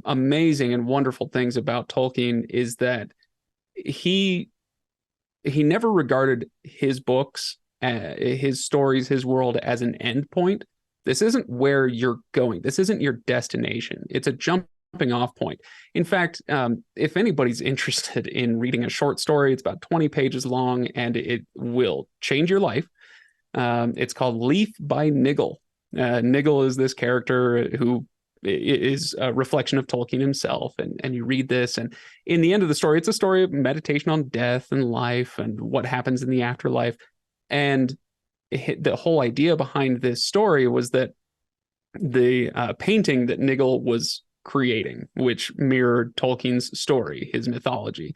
amazing and wonderful things about Tolkien is that he he never regarded his books, his stories, his world as an end point. This isn't where you're going. This isn't your destination. It's a jumping off point. In fact, if anybody's interested in reading a short story, it's about 20 pages long and it will change your life. It's called Leaf by Niggle. Niggle is this character who is a reflection of Tolkien himself. And you read this, and in the end of the story, it's a story of meditation on death and life and what happens in the afterlife. And the whole idea behind this story was that the painting that Niggle was creating, which mirrored Tolkien's story, his mythology,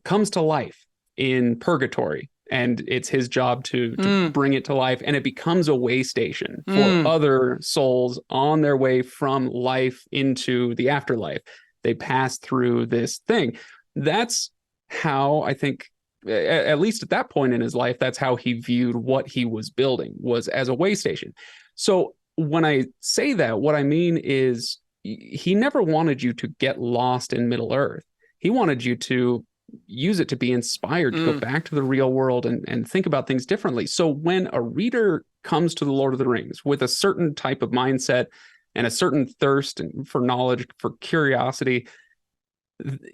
comes to life in purgatory. And it's his job to bring it to life. And it becomes a way station for other souls on their way from life into the afterlife. They pass through this thing. That's how I think, at least at that point in his life, that's how he viewed what he was building, was as a way station. So when I say that, what I mean is he never wanted you to get lost in Middle Earth. He wanted you to use it to be inspired to go back to the real world and think about things differently. So when a reader comes to the Lord of the Rings with a certain type of mindset and a certain thirst for knowledge, for curiosity,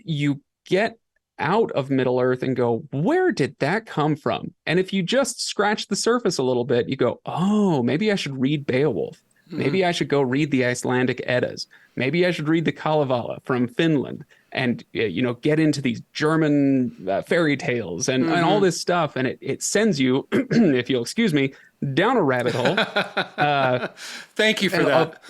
you get out of Middle Earth and go, where did that come from? And if you just scratch the surface a little bit, you go, oh, maybe I should read Beowulf. Maybe I should go read the Icelandic Eddas. Maybe I should read the Kalevala from Finland and, get into these German fairy tales and all this stuff. And it sends you, if you'll excuse me, down a rabbit hole. Thank you for that.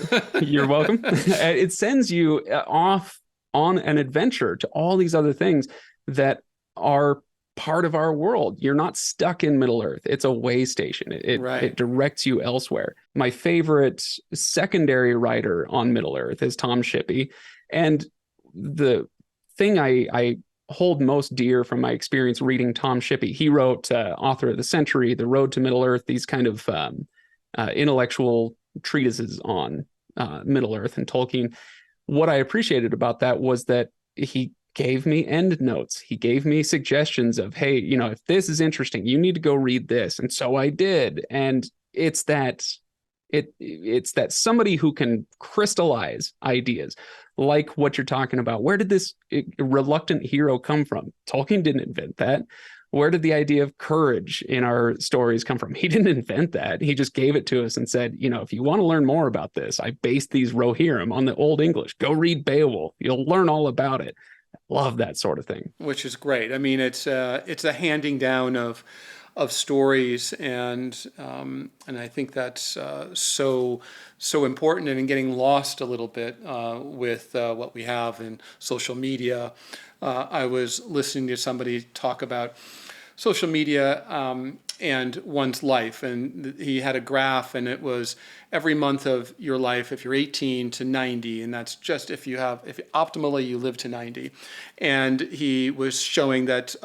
You're welcome. It sends you off on an adventure to all these other things that are part of our world. You're not stuck in Middle Earth. It's a way station. It directs you elsewhere. My favorite secondary writer on Middle Earth is Tom Shippey. And the thing I hold most dear from my experience reading Tom Shippey, he wrote Author of the Century, The Road to Middle Earth, these kind of intellectual treatises on Middle Earth and Tolkien. What I appreciated about that was that he gave me end notes. He gave me suggestions of, hey, if this is interesting, you need to go read this. And so I did. And it's that somebody who can crystallize ideas like what you're talking about. Where did this reluctant hero come from? Tolkien didn't invent that. Where did the idea of courage in our stories come from? He didn't invent that. He just gave it to us and said, if you want to learn more about this, I based these Rohirrim on the Old English. Go read Beowulf. You'll learn all about it. Love that sort of thing. Which is great. I mean, it's a handing down of stories, and I think that's so important, and in getting lost a little bit with what we have in social media. I was listening to somebody talk about social media and one's life, and he had a graph, and it was every month of your life if you're 18 to 90, and that's just if optimally you live to 90. And he was showing that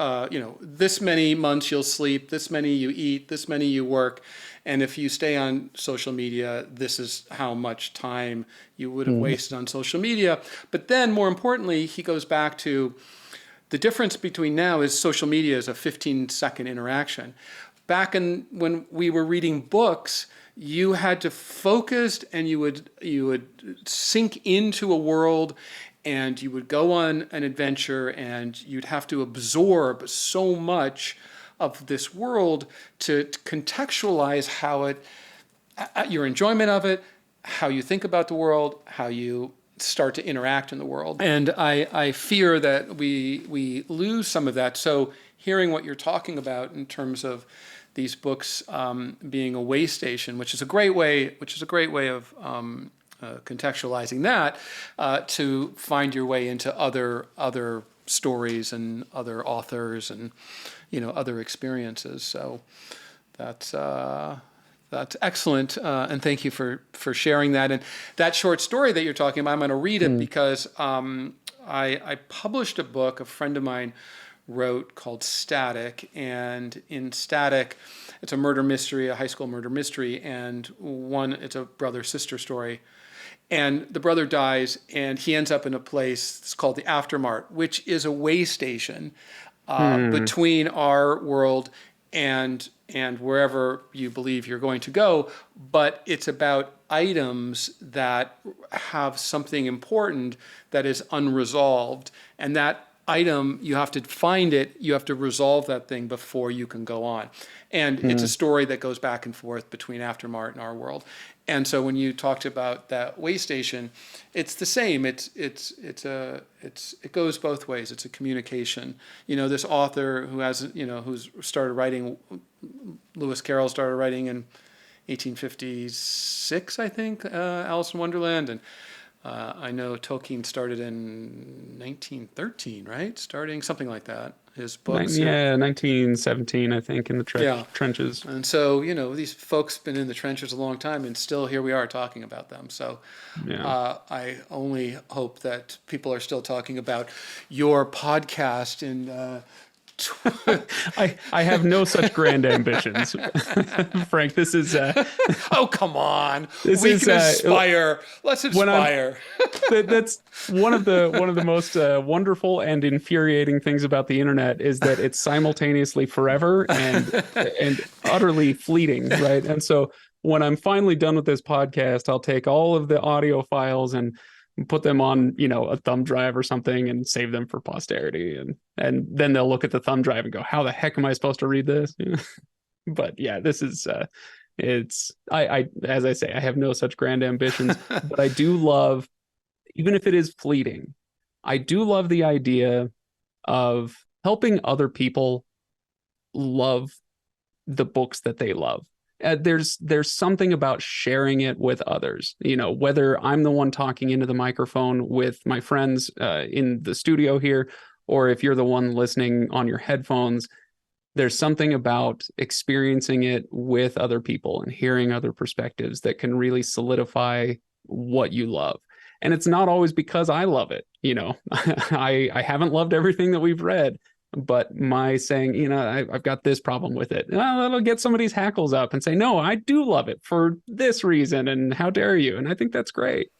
this many months you'll sleep, this many you eat, this many you work, and if you stay on social media, this is how much time you would have wasted on social media. But then more importantly, he goes back to the difference between now is social media is a 15-second interaction. Back when we were reading books, you had to focus, and you would sink into a world, and you would go on an adventure, and you'd have to absorb so much of this world to contextualize your enjoyment of it, how you think about the world, how you start to interact in the world. And I fear that we lose some of that. So hearing what you're talking about in terms of these books being a way station, which is a great way of contextualizing that, to find your way into other stories and other authors and other experiences. So that's excellent, and thank you for sharing that. And that short story that you're talking about, I'm going to read it because I published a book a friend of mine wrote called Static, and in Static, it's a murder mystery, a high school murder mystery, and it's a brother-sister story. And the brother dies, and he ends up in a place that's called the Aftermart, which is a way station between our world and wherever you believe you're going to go. But it's about items that have something important that is unresolved, and that item, you have to find it, you have to resolve that thing before you can go on. And it's a story that goes back and forth between Aftermart and our world. And so when you talked about that way station, it's the same. It goes both ways. It's a communication. This author who's started writing, Lewis Carroll started writing in 1856, I think, Alice in Wonderland, and I know Tolkien started in 1913, right? Starting something like that. His books. 1917, I think, in the trenches. And so, these folks been in the trenches a long time, and still here we are talking about them. So I only hope that people are still talking about your podcast in I have no such grand ambitions, Frank. This is oh, come on. We can aspire. Let's inspire. That's one of the most wonderful and infuriating things about the internet is that it's simultaneously forever and utterly fleeting, right? And so when I'm finally done with this podcast, I'll take all of the audio files and put them on, a thumb drive or something and save them for posterity. And then they'll look at the thumb drive and go, how the heck am I supposed to read this? But yeah, this is, I as I say, I have no such grand ambitions, but I do love, even if it is fleeting, I do love the idea of helping other people love the books that they love. There's something about sharing it with others, whether I'm the one talking into the microphone with my friends in the studio here, or if you're the one listening on your headphones, there's something about experiencing it with other people and hearing other perspectives that can really solidify what you love. And it's not always because I love it. I haven't loved everything that we've read, but my saying, I've got this problem with it, that'll get somebody's hackles up and say, no, I do love it for this reason. And how dare you? And I think that's great.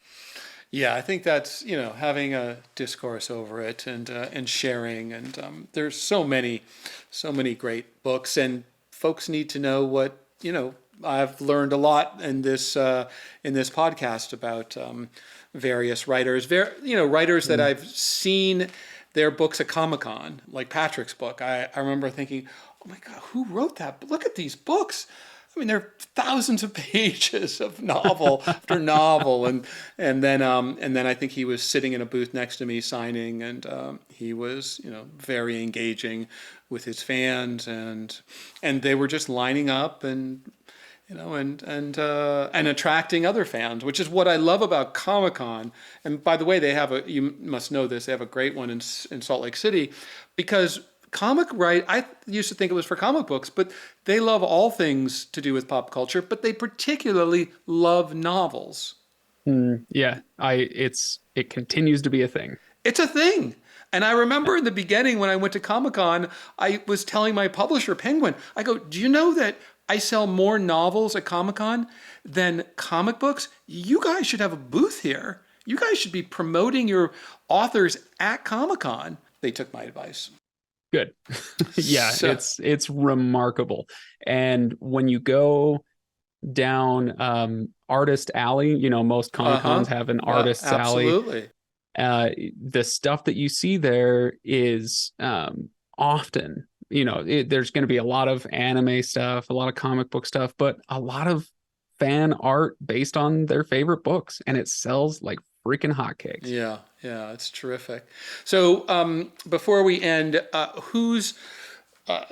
Yeah, I think that's, having a discourse over it and sharing. And there's so many great books, and folks need to know what, I've learned a lot in this podcast about various writers, writers that I've seen their books at Comic-Con, like Patrick's book. I remember thinking, oh my God, who wrote that? Look at these books. I mean, there are thousands of pages of novel after novel, and then I think he was sitting in a booth next to me signing, and he was very engaging with his fans, and they were just lining up and and attracting other fans, which is what I love about Comic-Con. And by the way, you must know this, they have a great one in Salt Lake City, because I used to think it was for comic books, but they love all things to do with pop culture, but they particularly love novels. Yeah, it continues to be a thing. It's a thing. And I remember in the beginning when I went to Comic-Con, I was telling my publisher, Penguin, I go, do you know that I sell more novels at Comic-Con than comic books? You guys should have a booth here. You guys should be promoting your authors at Comic-Con. They took my advice. Good. Yeah, so, it's remarkable. And when you go down Artist Alley, most Comic-Cons have an Artist Alley. Absolutely. The stuff that you see there is often, there's going to be a lot of anime stuff, a lot of comic book stuff, but a lot of fan art based on their favorite books, and it sells like freaking hotcakes. Yeah, it's terrific. So before we end,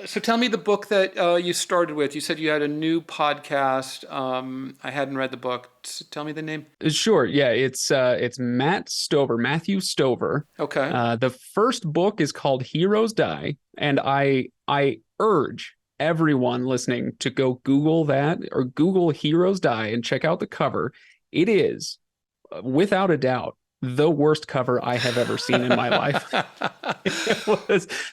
so tell me the book that you started with. You said you had a new podcast. I hadn't read the book. So tell me the name. Sure. Yeah, it's Matthew Stover. Okay. The first book is called Heroes Die, and I urge everyone listening to go Google that, or Google Heroes Die, and check out the cover. It is, without a doubt, the worst cover I have ever seen in my life.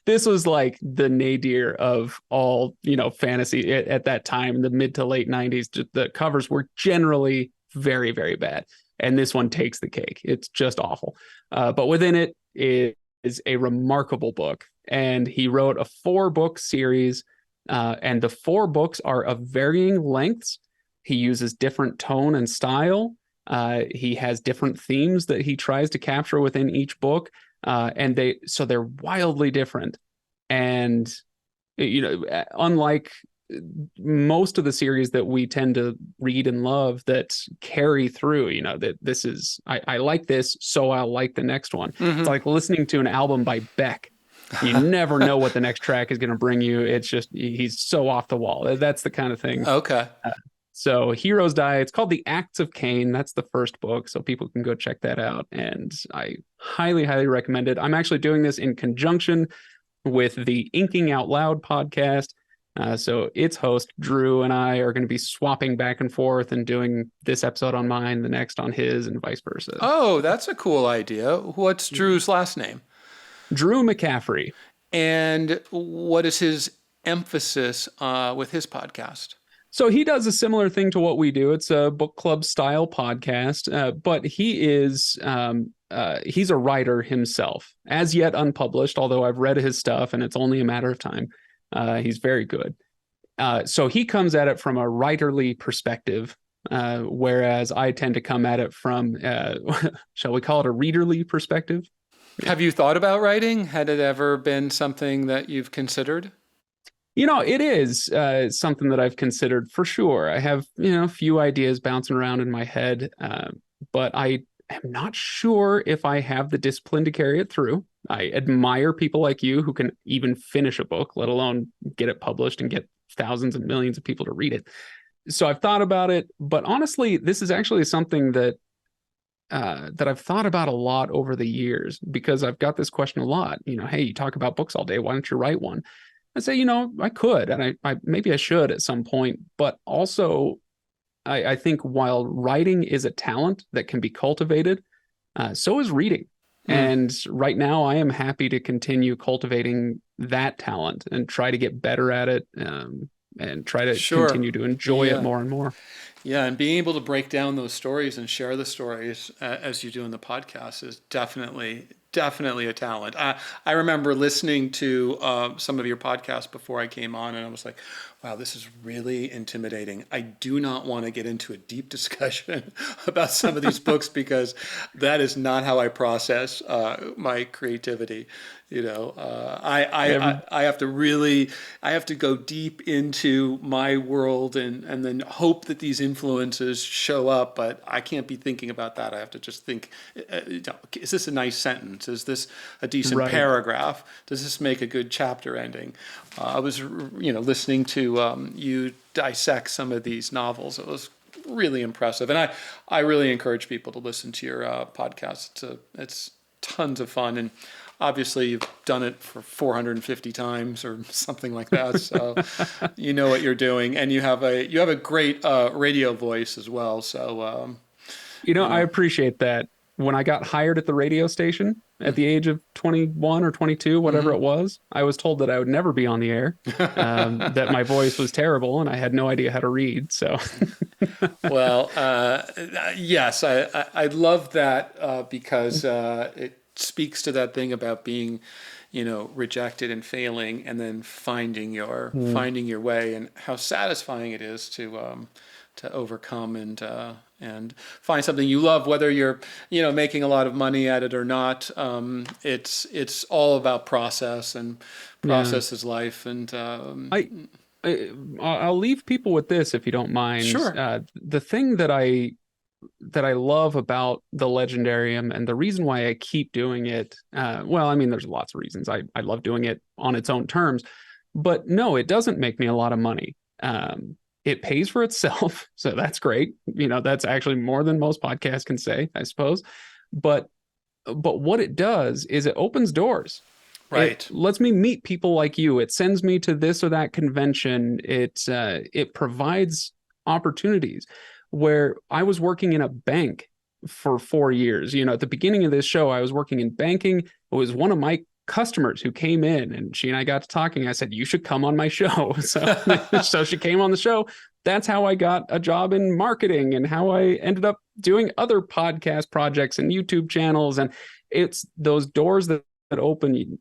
This was like the nadir of all, fantasy at that time, in the mid to late 90s. The covers were generally very, very bad. and this one takes the cake. It's just awful. But within it is a remarkable book. And he wrote a 4-book series, and the 4 books are of varying lengths. He uses different tone and style. He has different themes that he tries to capture within each book, and they're wildly different. And unlike most of the series that we tend to read and love that carry through, that this is I like this, so I'll like the next one. Mm-hmm. It's like listening to an album by Beck. You never know what the next track is going to bring you. It's just, he's so off the wall. That's the kind of thing. Okay. So Heroes Die. It's called The Acts of Cain. That's the first book, so people can go check that out. And I highly, highly recommend it. I'm actually doing this in conjunction with the Inking Out Loud podcast. So its host, Drew, and I are going to be swapping back and forth and doing this episode on mine, the next on his, and vice versa. Oh, that's a cool idea. What's Drew's last name? Drew McCaffrey. And what is his emphasis with his podcast? So he does a similar thing to what we do. It's a book club style podcast, but he's a writer himself, as yet unpublished, although I've read his stuff and it's only a matter of time. He's very good. So he comes at it from a writerly perspective, whereas I tend to come at it from, shall we call it a readerly perspective? Have you thought about writing? Had it ever been something that you've considered? It is something that I've considered for sure. I have, a few ideas bouncing around in my head, but I am not sure if I have the discipline to carry it through. I admire people like you who can even finish a book, let alone get it published and get thousands and millions of people to read it. So I've thought about it, but honestly, this is actually something that I've thought about a lot over the years, because I've got this question a lot. Hey, you talk about books all day. Why don't you write one? I say, I could, and I maybe I should at some point. But also, I think while writing is a talent that can be cultivated, so is reading. And right now, I am happy to continue cultivating that talent and try to get better at it, and try to continue to enjoy it more and more. Yeah, and being able to break down those stories and share the stories as you do in the podcast is definitely a talent. I remember listening to some of your podcasts before I came on, and I was like, wow, this is really intimidating. I do not want to get into a deep discussion about some of these books, because that is not how I process my creativity. I have to go deep into my world and then hope that these influences show up, but I can't be thinking about that. I have to just think, is this a nice sentence? Is this a decent paragraph? Does this make a good chapter ending? I was, listening to you dissect some of these novels. It was really impressive, and I really encourage people to listen to your podcast. It's tons of fun, and obviously you've done it for 450 times or something like that, so you know what you're doing, and you have a great radio voice as well. So I appreciate that. When I got hired at the radio station at the age of 21 or 22, whatever it was, I was told that I would never be on the air, that my voice was terrible, and I had no idea how to read. So, well, yes, I love that because it speaks to that thing about being, rejected and failing, and then finding your way, and how satisfying it is to overcome and find something you love, whether you're making a lot of money at it or not. It's all about process, and process is life. And I'll leave people with this, if you don't mind. Sure. The thing that I love about the Legendarium, and the reason why I keep doing it, there's lots of reasons. I love doing it on its own terms, but no, it doesn't make me a lot of money. It pays for itself, so that's great. That's actually more than most podcasts can say, I suppose. But what it does is it opens doors. Right. It lets me meet people like you. It sends me to this or that convention. It provides opportunities. Where I was working in a bank for 4 years. At the beginning of this show, I was working in banking. It was one of my customers who came in, and she and I got to talking. I said, you should come on my show. So she came on the show, that's how I got a job in marketing and how I ended up doing other podcast projects and YouTube channels. And it's those doors that open.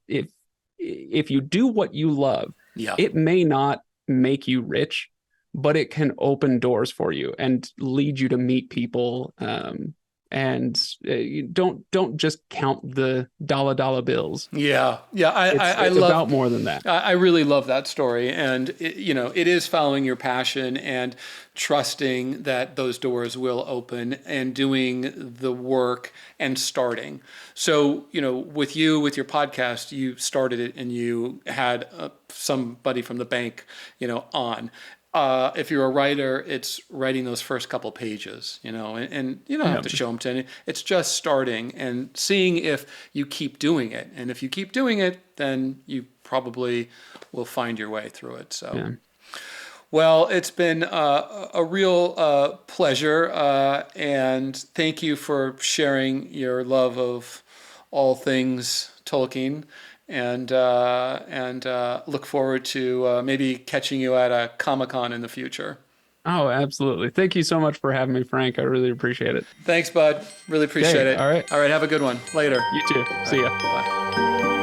If you do what you love, Yeah. it may not make you rich, but it can open doors for you and lead you to meet people. And you don't just count the dollar bills. Yeah. Yeah. I It's love, about more than that. I really love that story. And, it is following your passion and trusting that those doors will open and doing the work and starting. So, with your podcast, you started it and you had somebody from the bank, on. If you're a writer, it's writing those first couple pages, and you don't have to show them to any. It's just starting and seeing if you keep doing it. And if you keep doing it, then you probably will find your way through it. So, Yeah. well, it's been a real pleasure. And thank you for sharing your love of all things Tolkien, and look forward to maybe catching you at a Comic-Con in the future. Oh, absolutely. Thank you so much for having me, Frank. I really appreciate it. Thanks, bud. Really appreciate Okay. it. All right. All right, have a good one. Later. You too. All See right, ya. bye.